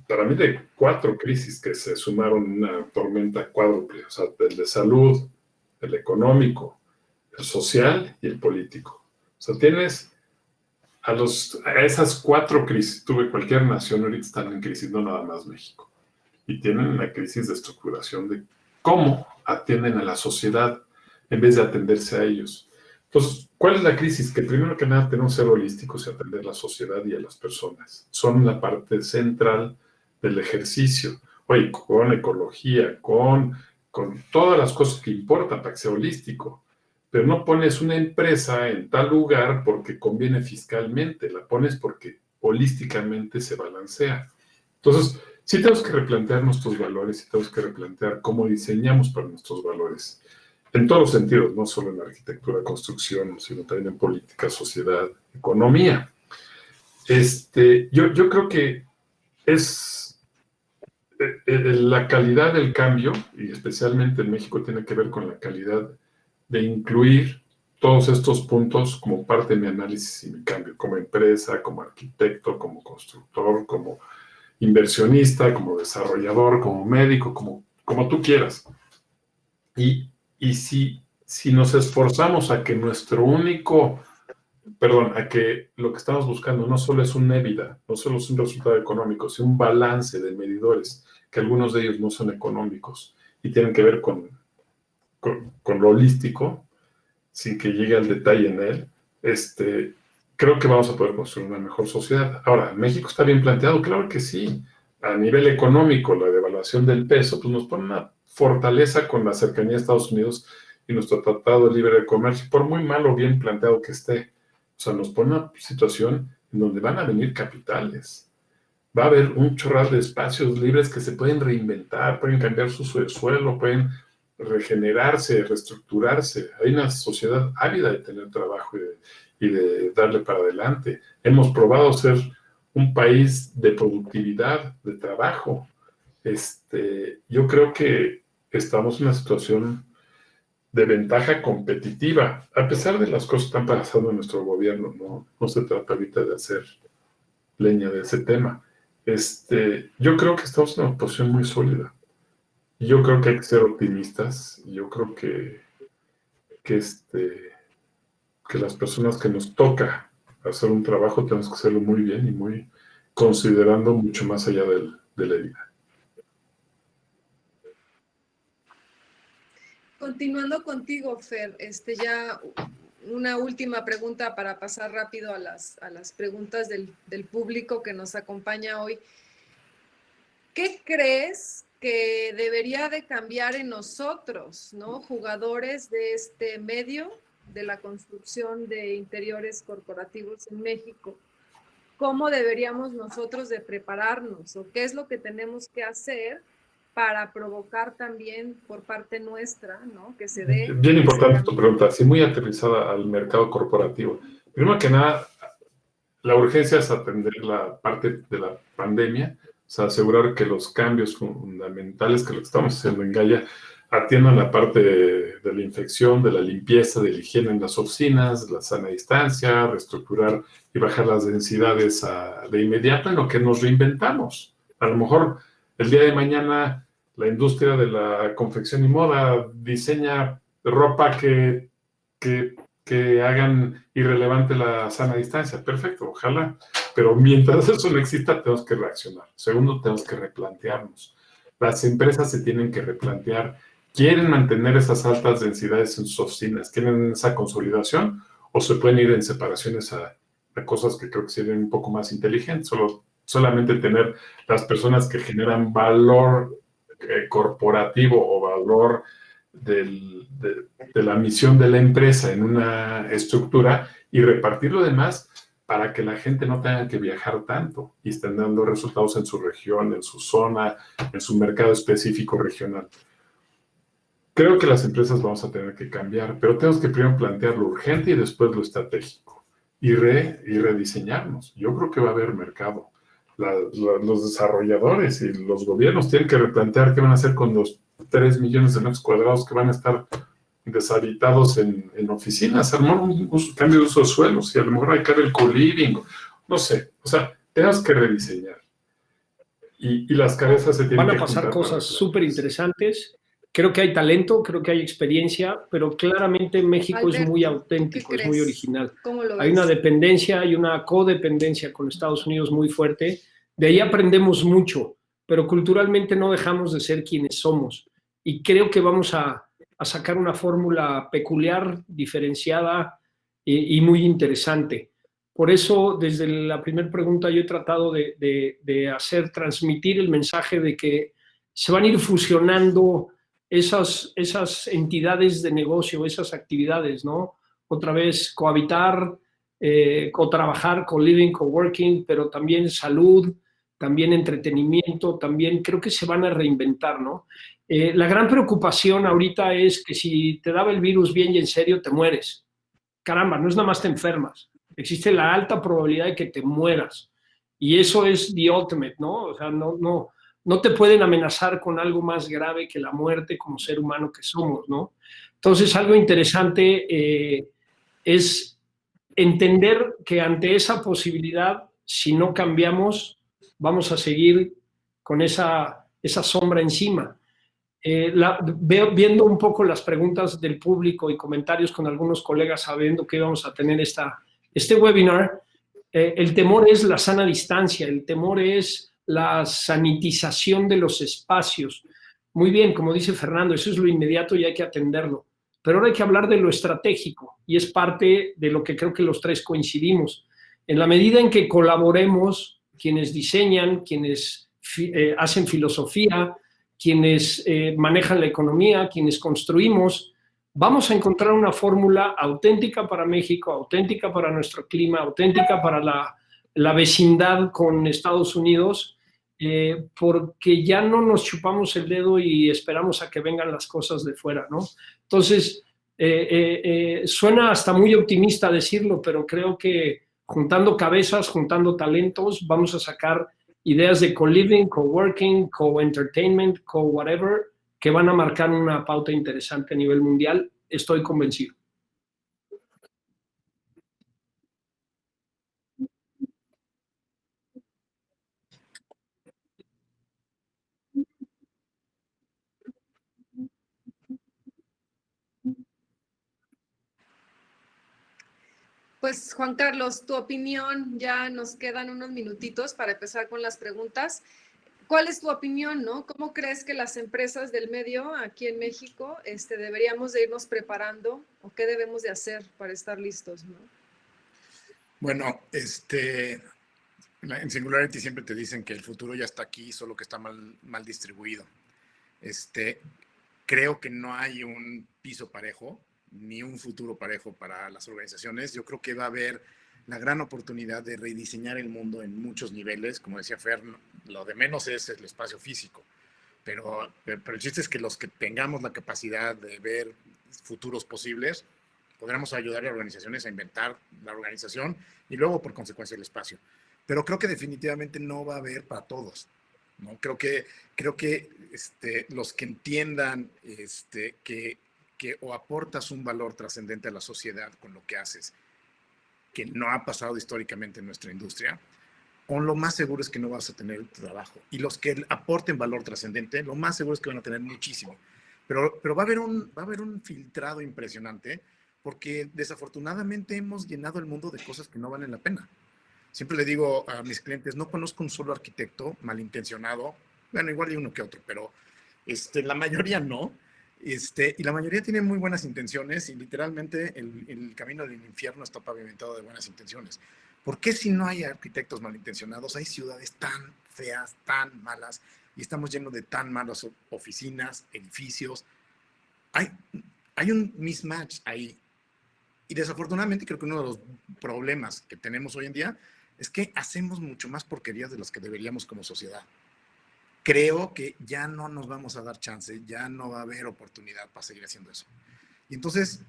para mí, de 4 crisis que se sumaron en una tormenta cuádruple. O sea, el de salud, el económico, el social y el político. O sea, tienes a esas 4 crisis. Tuve cualquier nación ahorita están en crisis, no nada más México. Y tienen una crisis de estructuración de cómo atienden a la sociedad en vez de atenderse a ellos. Entonces, ¿cuál es la crisis? Que primero que nada tenemos que ser holísticos y atender a la sociedad y a las personas. Son la parte central del ejercicio. Oye, con ecología, con todas las cosas que importan para que sea holístico. Pero no pones una empresa en tal lugar porque conviene fiscalmente, la pones porque holísticamente se balancea. Entonces, sí tenemos que replantear nuestros valores y tenemos que replantear cómo diseñamos para nuestros valores. En todos los sentidos, no solo en la arquitectura, construcción, sino también en política, sociedad, economía. Yo creo que es la calidad del cambio, y especialmente en México tiene que ver con la calidad de incluir todos estos puntos como parte de mi análisis y mi cambio, como empresa, como arquitecto, como constructor, como inversionista, como desarrollador, como médico, como tú quieras. Y si nos esforzamos a que a que lo que estamos buscando no solo es un EBITDA, no solo es un resultado económico, sino un balance de medidores, que algunos de ellos no son económicos y tienen que ver con lo holístico, sin que llegue al detalle en él, creo que vamos a poder construir una mejor sociedad. Ahora, ¿México está bien planteado? Claro que sí. A nivel económico, la devaluación del peso, pues nos pone una fortaleza con la cercanía a Estados Unidos y nuestro tratado de libre comercio, por muy mal o bien planteado que esté. O sea, nos pone una situación en donde van a venir capitales. Va a haber un chorral de espacios libres que se pueden reinventar, pueden cambiar su suelo, pueden regenerarse, reestructurarse. Hay una sociedad ávida de tener trabajo y de darle para adelante. Hemos probado ser un país de productividad, de trabajo. Yo creo que estamos en una situación de ventaja competitiva, a pesar de las cosas que están pasando en nuestro gobierno. No se trata ahorita de hacer leña de ese tema. Yo creo que estamos en una posición muy sólida. Yo creo que hay que ser optimistas. Yo creo que las personas que nos toca hacer un trabajo tenemos que hacerlo muy bien y muy considerando mucho más allá de la herida. Continuando contigo, Fer, ya una última pregunta para pasar rápido a las preguntas del público que nos acompaña hoy. ¿Qué crees que debería de cambiar en nosotros, ¿no? Jugadores de este medio, de la construcción de interiores corporativos en México? ¿Cómo deberíamos nosotros de prepararnos? ¿O qué es lo que tenemos que hacer para provocar también por parte nuestra, ¿no? Que se dé. Bien importante tu pregunta, sí, muy aterrizada al mercado corporativo. Primero que nada, la urgencia es atender la parte de la pandemia, o sea, asegurar que los cambios fundamentales que lo que estamos haciendo en Gaia atiendan la parte de la infección, de la limpieza, de la higiene en las oficinas, la sana distancia, reestructurar y bajar las densidades de inmediato en lo que nos reinventamos. A lo mejor el día de mañana la industria de la confección y moda diseña ropa que hagan irrelevante la sana distancia. Perfecto, ojalá. Pero mientras eso no exista, tenemos que reaccionar. Segundo, tenemos que replantearnos. Las empresas se tienen que replantear. ¿Quieren mantener esas altas densidades en sus oficinas? ¿Quieren esa consolidación? ¿O se pueden ir en separaciones a cosas que creo que serían un poco más inteligentes? Solamente tener las personas que generan valor corporativo o valor de la misión de la empresa en una estructura y repartir lo demás para que la gente no tenga que viajar tanto y estén dando resultados en su región, en su zona, en su mercado específico regional. Creo que las empresas vamos a tener que cambiar, pero tenemos que primero plantear lo urgente y después lo estratégico y rediseñarnos. Yo creo que va a haber mercado. Los desarrolladores y los gobiernos tienen que replantear qué van a hacer con los 3 millones de metros cuadrados que van a estar deshabitados en oficinas, armar un cambio de uso de suelos y a lo mejor hay que ver el co-living, no sé, o sea, tenemos que rediseñar y las cabezas se tienen que juntar. Van a pasar cosas súper interesantes. Creo que hay talento, creo que hay experiencia, pero claramente México Alberto, es muy auténtico, es muy original. Hay una dependencia, hay una codependencia con Estados Unidos muy fuerte. De ahí aprendemos mucho, pero culturalmente no dejamos de ser quienes somos. Y creo que vamos a sacar una fórmula peculiar, diferenciada y muy interesante. Por eso, desde la primera pregunta, yo he tratado de transmitir el mensaje de que se van a ir fusionando esas entidades de negocio, esas actividades, ¿no? Otra vez cohabitar, co-trabajar, co-living, co-working, pero también salud, también entretenimiento, también creo que se van a reinventar, ¿no? La gran preocupación ahorita es que si te daba el virus bien y en serio, te mueres. Caramba, no es nada más te enfermas. Existe la alta probabilidad de que te mueras. Y eso es the ultimate, ¿no? O sea, no te pueden amenazar con algo más grave que la muerte como ser humano que somos, ¿no? Entonces, algo interesante es entender que ante esa posibilidad, si no cambiamos, vamos a seguir con esa sombra encima. Viendo un poco las preguntas del público y comentarios con algunos colegas sabiendo que íbamos a tener este webinar, el temor es la sana distancia, el temor es la sanitización de los espacios. Muy bien, como dice Fernando, eso es lo inmediato y hay que atenderlo. Pero ahora hay que hablar de lo estratégico y es parte de lo que creo que los tres coincidimos. En la medida en que colaboremos, quienes diseñan, quienes hacen filosofía, quienes manejan la economía, quienes construimos, vamos a encontrar una fórmula auténtica para México, auténtica para nuestro clima, auténtica para la vecindad con Estados Unidos, porque ya no nos chupamos el dedo y esperamos a que vengan las cosas de fuera, ¿no? Entonces, suena hasta muy optimista decirlo, pero creo que juntando cabezas, juntando talentos, vamos a sacar ideas de co-living, co-working, co-entertainment, co-whatever, que van a marcar una pauta interesante a nivel mundial. Estoy convencido. Pues Juan Carlos, tu opinión, ya nos quedan unos minutitos para empezar con las preguntas. ¿Cuál es tu opinión, no? ¿Cómo crees que las empresas del medio aquí en México deberíamos de irnos preparando o qué debemos de hacer para estar listos, ¿no? Bueno, en Singularity siempre te dicen que el futuro ya está aquí, solo que está mal distribuido. Creo que no hay un piso parejo ni un futuro parejo para las organizaciones. Yo creo que va a haber la gran oportunidad de rediseñar el mundo en muchos niveles. Como decía Fer, lo de menos es el espacio físico, pero el chiste es que los que tengamos la capacidad de ver futuros posibles, podremos ayudar a las organizaciones a inventar la organización y luego, por consecuencia, el espacio. Pero creo que definitivamente no va a haber para todos, ¿no? Creo que los que entiendan que o aportas un valor trascendente a la sociedad con lo que haces, que no ha pasado históricamente en nuestra industria, o lo más seguro es que no vas a tener trabajo. Y los que aporten valor trascendente, lo más seguro es que van a tener muchísimo. Pero va a haber un filtrado impresionante, porque desafortunadamente hemos llenado el mundo de cosas que no valen la pena. Siempre le digo a mis clientes, no conozco un solo arquitecto malintencionado, bueno, igual hay uno que otro, pero la mayoría no. Y la mayoría tiene muy buenas intenciones y literalmente el camino del infierno está pavimentado de buenas intenciones. ¿Por qué si no hay arquitectos malintencionados, hay ciudades tan feas, tan malas, y estamos llenos de tan malas oficinas, edificios? Hay un mismatch ahí. Y desafortunadamente creo que uno de los problemas que tenemos hoy en día es que hacemos mucho más porquerías de las que deberíamos como sociedad. Creo que ya no nos vamos a dar chance, ya no va a haber oportunidad para seguir haciendo eso. Y entonces,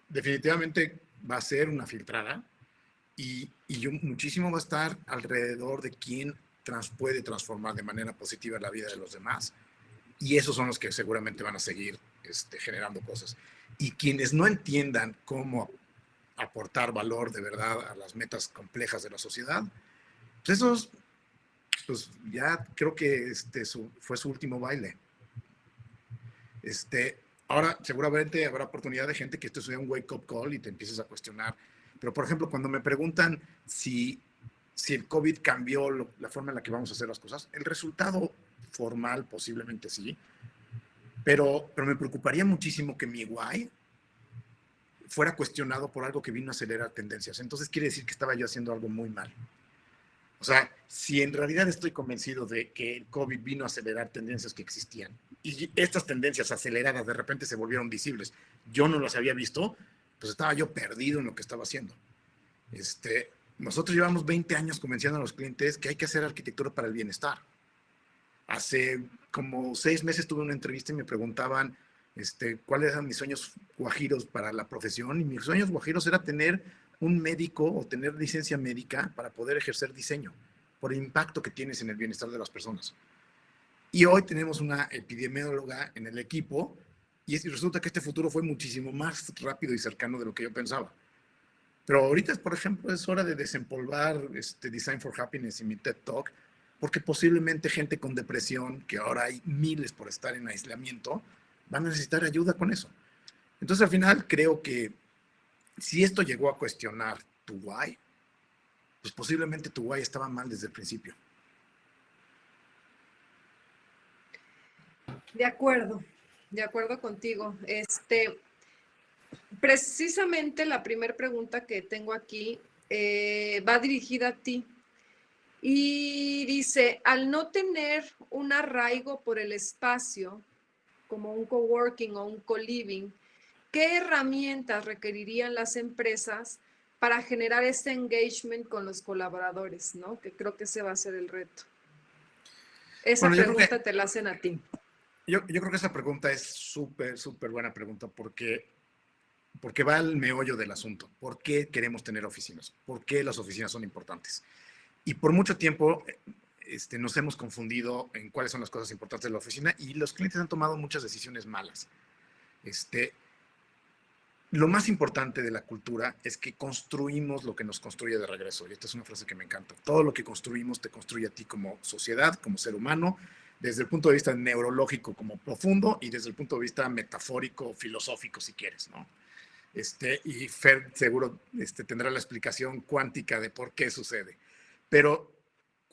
definitivamente va a ser una filtrada y muchísimo va a estar alrededor de quién puede transformar de manera positiva la vida de los demás. Y esos son los que seguramente van a seguir generando cosas. Y quienes no entiendan cómo aportar valor de verdad a las metas complejas de la sociedad, pues esos, pues ya creo que fue su último baile. Ahora seguramente habrá oportunidad de gente que esto sea un wake-up call y te empieces a cuestionar. Pero, por ejemplo, cuando me preguntan si el COVID cambió la forma en la que vamos a hacer las cosas, el resultado formal posiblemente sí, pero me preocuparía muchísimo que mi why fuera cuestionado por algo que vino a acelerar tendencias. Entonces quiere decir que estaba yo haciendo algo muy mal. O sea, si en realidad estoy convencido de que el COVID vino a acelerar tendencias que existían y estas tendencias aceleradas de repente se volvieron visibles, yo no las había visto, pues estaba yo perdido en lo que estaba haciendo. Nosotros llevamos 20 años convenciendo a los clientes que hay que hacer arquitectura para el bienestar. Hace como 6 meses tuve una entrevista y me preguntaban cuáles eran mis sueños guajiros para la profesión, y mis sueños guajiros era tener un médico o tener licencia médica para poder ejercer diseño, por el impacto que tienes en el bienestar de las personas. Y hoy tenemos una epidemióloga en el equipo y resulta que este futuro fue muchísimo más rápido y cercano de lo que yo pensaba. Pero ahorita, por ejemplo, es hora de desempolvar Design for Happiness y mi TED Talk, porque posiblemente gente con depresión, que ahora hay miles por estar en aislamiento, van a necesitar ayuda con eso. Entonces, al final, creo que si esto llegó a cuestionar tu why, pues posiblemente tu why estaba mal desde el principio. De acuerdo contigo. Precisamente la primera pregunta que tengo aquí va dirigida a ti. Y dice, al no tener un arraigo por el espacio, como un coworking o un co-living, ¿qué herramientas requerirían las empresas para generar ese engagement con los colaboradores, ¿no? Que creo que ese va a ser el reto. Esa pregunta te la hacen a ti. Yo creo que esa pregunta es súper, súper buena pregunta porque va al meollo del asunto. ¿Por qué queremos tener oficinas? ¿Por qué las oficinas son importantes? Y por mucho tiempo nos hemos confundido en cuáles son las cosas importantes de la oficina y los clientes han tomado muchas decisiones malas. Lo más importante de la cultura es que construimos lo que nos construye de regreso. Y esta es una frase que me encanta. Todo lo que construimos te construye a ti como sociedad, como ser humano, desde el punto de vista neurológico como profundo y desde el punto de vista metafórico, filosófico, si quieres, ¿no? Y Fer seguro tendrá la explicación cuántica de por qué sucede. Pero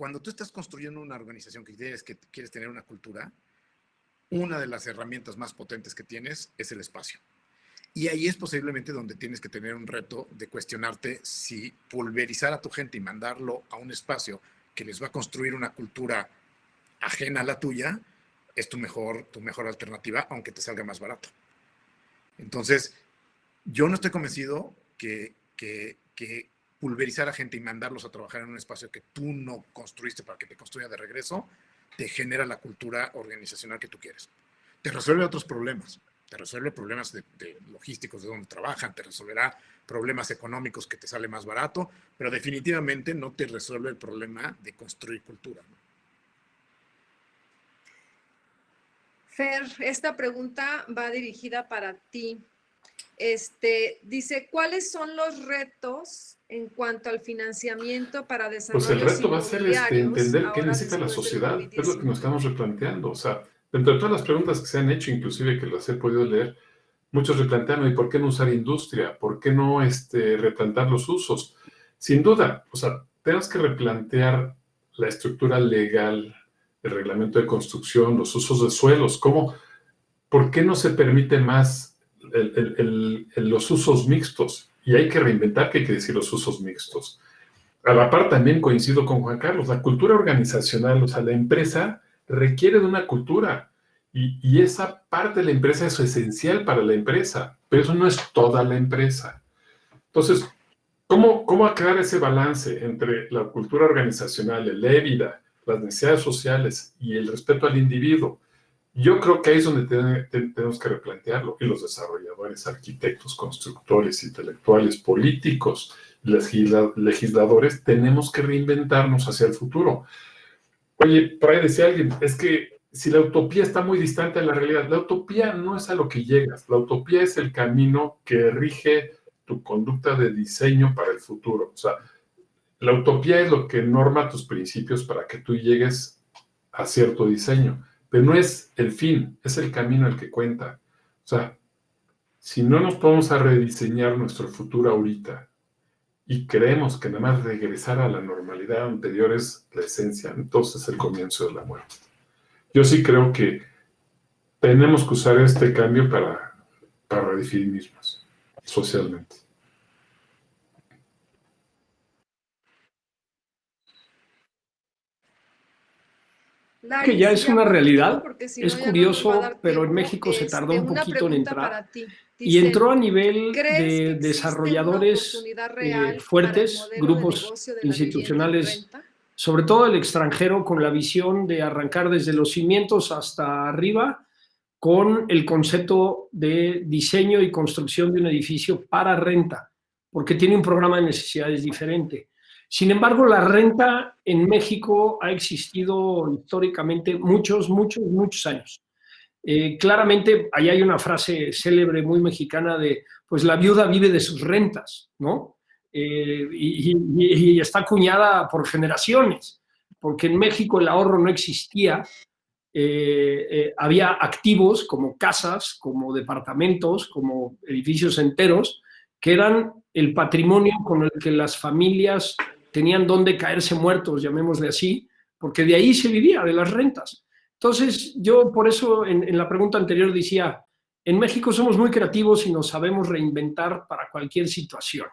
cuando tú estás construyendo una organización que quieres tener una cultura, una de las herramientas más potentes que tienes es el espacio. Y ahí es posiblemente donde tienes que tener un reto de cuestionarte si pulverizar a tu gente y mandarlo a un espacio que les va a construir una cultura ajena a la tuya es tu mejor alternativa, aunque te salga más barato. Entonces, yo no estoy convencido que pulverizar a gente y mandarlos a trabajar en un espacio que tú no construiste para que te construya de regreso, te genera la cultura organizacional que tú quieres. Te resuelve otros problemas. Te resuelve problemas de logísticos de dónde trabajan, te resolverá problemas económicos que te sale más barato, pero definitivamente no te resuelve el problema de construir cultura, ¿no? Fer, esta pregunta va dirigida para ti. Dice, ¿cuáles son los retos en cuanto al financiamiento para Pues el desarrollos reto va a ser inmobiliarios entender qué ahora necesita la después del sociedad. Es lo que nos estamos COVID-19? replanteando. O sea, dentro de todas las preguntas que se han hecho, inclusive que las he podido leer, muchos replantean, ¿y por qué no usar industria? ¿Por qué no replantear los usos? Sin duda, o sea, tenemos que replantear la estructura legal, el reglamento de construcción, los usos de suelos. ¿Por qué no se permite más los usos mixtos? Y hay que reinventar qué quiere decir los usos mixtos. A la par también coincido con Juan Carlos, la cultura organizacional, o sea, la empresa requiere de una cultura y esa parte de la empresa es esencial para la empresa, pero eso no es toda la empresa. Entonces, ¿cómo aclarar ese balance entre la cultura organizacional, el EBITDA, las necesidades sociales y el respeto al individuo? Yo creo que ahí es donde tenemos que replantearlo. Y los desarrolladores, arquitectos, constructores, intelectuales, políticos, legisladores, tenemos que reinventarnos hacia el futuro. Oye, por ahí decía alguien, es que si la utopía está muy distante de la realidad, la utopía no es a lo que llegas, la utopía es el camino que rige tu conducta de diseño para el futuro. O sea, la utopía es lo que norma tus principios para que tú llegues a cierto diseño, pero no es el fin, es el camino el que cuenta. O sea, si no nos podemos a rediseñar nuestro futuro ahorita y creemos que nada más regresar a la normalidad anterior es la esencia, entonces es el comienzo de la muerte. Yo sí creo que tenemos que usar este cambio para redefinirnos socialmente. Que Lari, ya sí, es ya una por último, realidad. porque si Es no ya no nos va a dar curioso, pero en tiempo, México se tardó un una poquito en pregunta entrar para ti. y Dice, entró a nivel ¿crees que de existe una desarrolladores oportunidad real para el fuertes, modelo de grupos negocio de la vivienda en institucionales, renta? sobre todo el extranjero, con la visión de arrancar desde los cimientos hasta arriba, con el concepto de diseño y construcción de un edificio para renta, porque tiene un programa de necesidades diferente. Sin embargo, la renta en México ha existido históricamente muchos, muchos, muchos años. Claramente, ahí hay una frase célebre muy mexicana de, pues la viuda vive de sus rentas, ¿no? Y está acuñada por generaciones, porque en México el ahorro no existía. Había activos como casas, como departamentos, como edificios enteros, que eran el patrimonio con el que las familias tenían donde caerse muertos, llamémosle así, porque de ahí se vivía, de las rentas. Entonces, yo por eso en la pregunta anterior decía, en México somos muy creativos y nos sabemos reinventar para cualquier situación.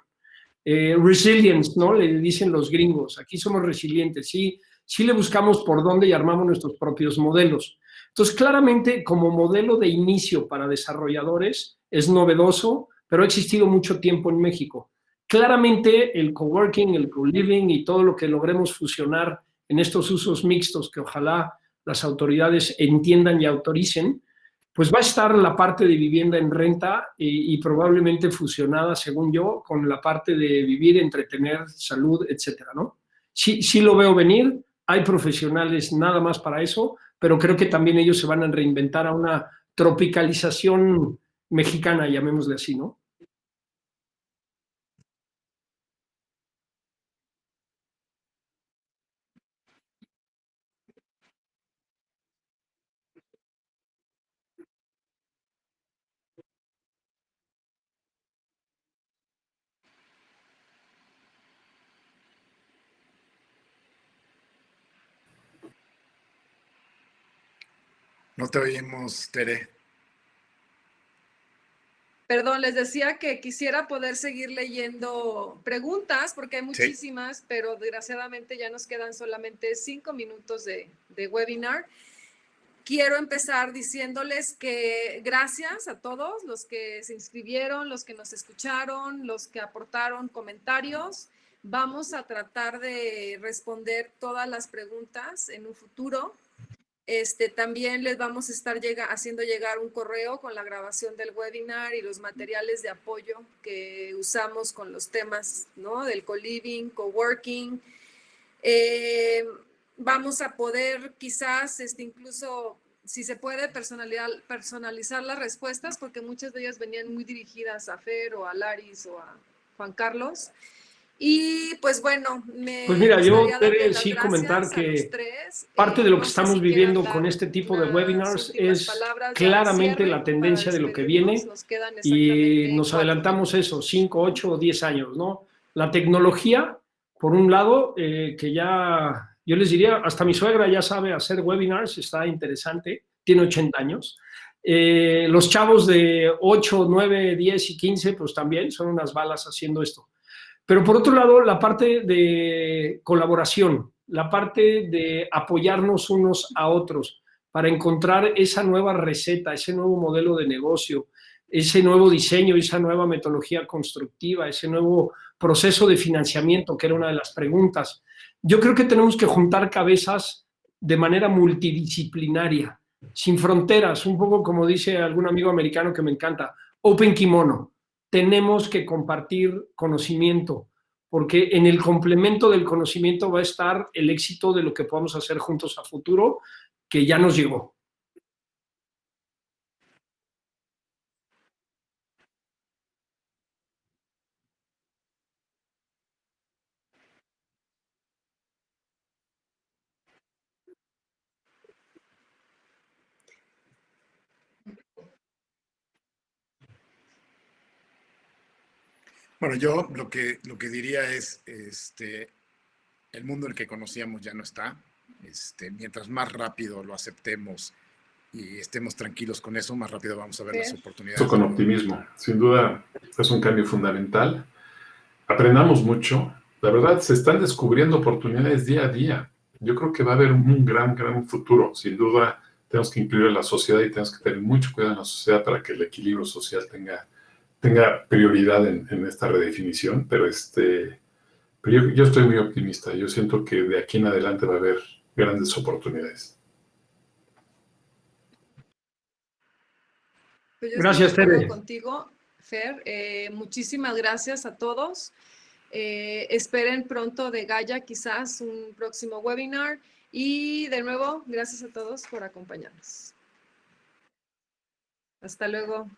Resilience, ¿no? Le dicen los gringos. Aquí somos resilientes, sí, sí le buscamos por dónde y armamos nuestros propios modelos. Entonces, claramente, como modelo de inicio para desarrolladores, es novedoso, pero ha existido mucho tiempo en México. Claramente, el coworking, el co-living y todo lo que logremos fusionar en estos usos mixtos que ojalá las autoridades entiendan y autoricen, pues va a estar la parte de vivienda en renta y probablemente fusionada, según yo, con la parte de vivir, entretener, salud, etcétera, ¿no? Sí, sí lo veo venir, hay profesionales nada más para eso, pero creo que también ellos se van a reinventar a una tropicalización mexicana, llamémosle así, ¿no? No te oímos, Tere. Perdón, les decía que quisiera poder seguir leyendo preguntas porque hay muchísimas, pero desgraciadamente ya nos quedan solamente 5 minutos de webinar. Quiero empezar diciéndoles que gracias a todos los que se inscribieron, los que nos escucharon, los que aportaron comentarios. Vamos a tratar de responder todas las preguntas en un futuro. También les vamos a estar haciendo llegar un correo con la grabación del webinar y los materiales de apoyo que usamos con los temas, ¿no? Del co-living, coworking. Vamos a poder quizás incluso, si se puede, personalizar las respuestas, porque muchas de ellas venían muy dirigidas a Fer o a Laris o a Juan Carlos. Y pues bueno, pues mira, yo Tere, sí comentar que parte de lo que no sé estamos si viviendo con este tipo de webinars es claramente la tendencia de lo que viene y nos adelantamos eso, 5, 8 o 10 años, ¿no? La tecnología, por un lado, que ya, yo les diría, hasta mi suegra ya sabe hacer webinars, está interesante, tiene 80 años. Los chavos de 8, 9, 10 y 15, pues también son unas balas haciendo esto. Pero por otro lado, la parte de colaboración, la parte de apoyarnos unos a otros para encontrar esa nueva receta, ese nuevo modelo de negocio, ese nuevo diseño, esa nueva metodología constructiva, ese nuevo proceso de financiamiento, que era una de las preguntas. Yo creo que tenemos que juntar cabezas de manera multidisciplinaria, sin fronteras, un poco como dice algún amigo americano que me encanta, open kimono. Tenemos que compartir conocimiento, porque en el complemento del conocimiento va a estar el éxito de lo que podamos hacer juntos a futuro, que ya nos llegó. Bueno, yo lo que diría es, el mundo en el que conocíamos ya no está. Mientras más rápido lo aceptemos y estemos tranquilos con eso, más rápido vamos a ver las oportunidades. Con optimismo. Sin duda es un cambio fundamental. Aprendamos mucho. La verdad, se están descubriendo oportunidades día a día. Yo creo que va a haber un gran futuro. Sin duda, tenemos que incluir a la sociedad y tenemos que tener mucho cuidado en la sociedad para que el equilibrio social tenga prioridad en esta redefinición. Pero yo estoy muy optimista. Yo siento que de aquí en adelante va a haber grandes oportunidades. Pues gracias, Tere. Contigo, Fer. Muchísimas gracias a todos. Esperen pronto de Gaia quizás un próximo webinar. Y de nuevo, gracias a todos por acompañarnos. Hasta luego.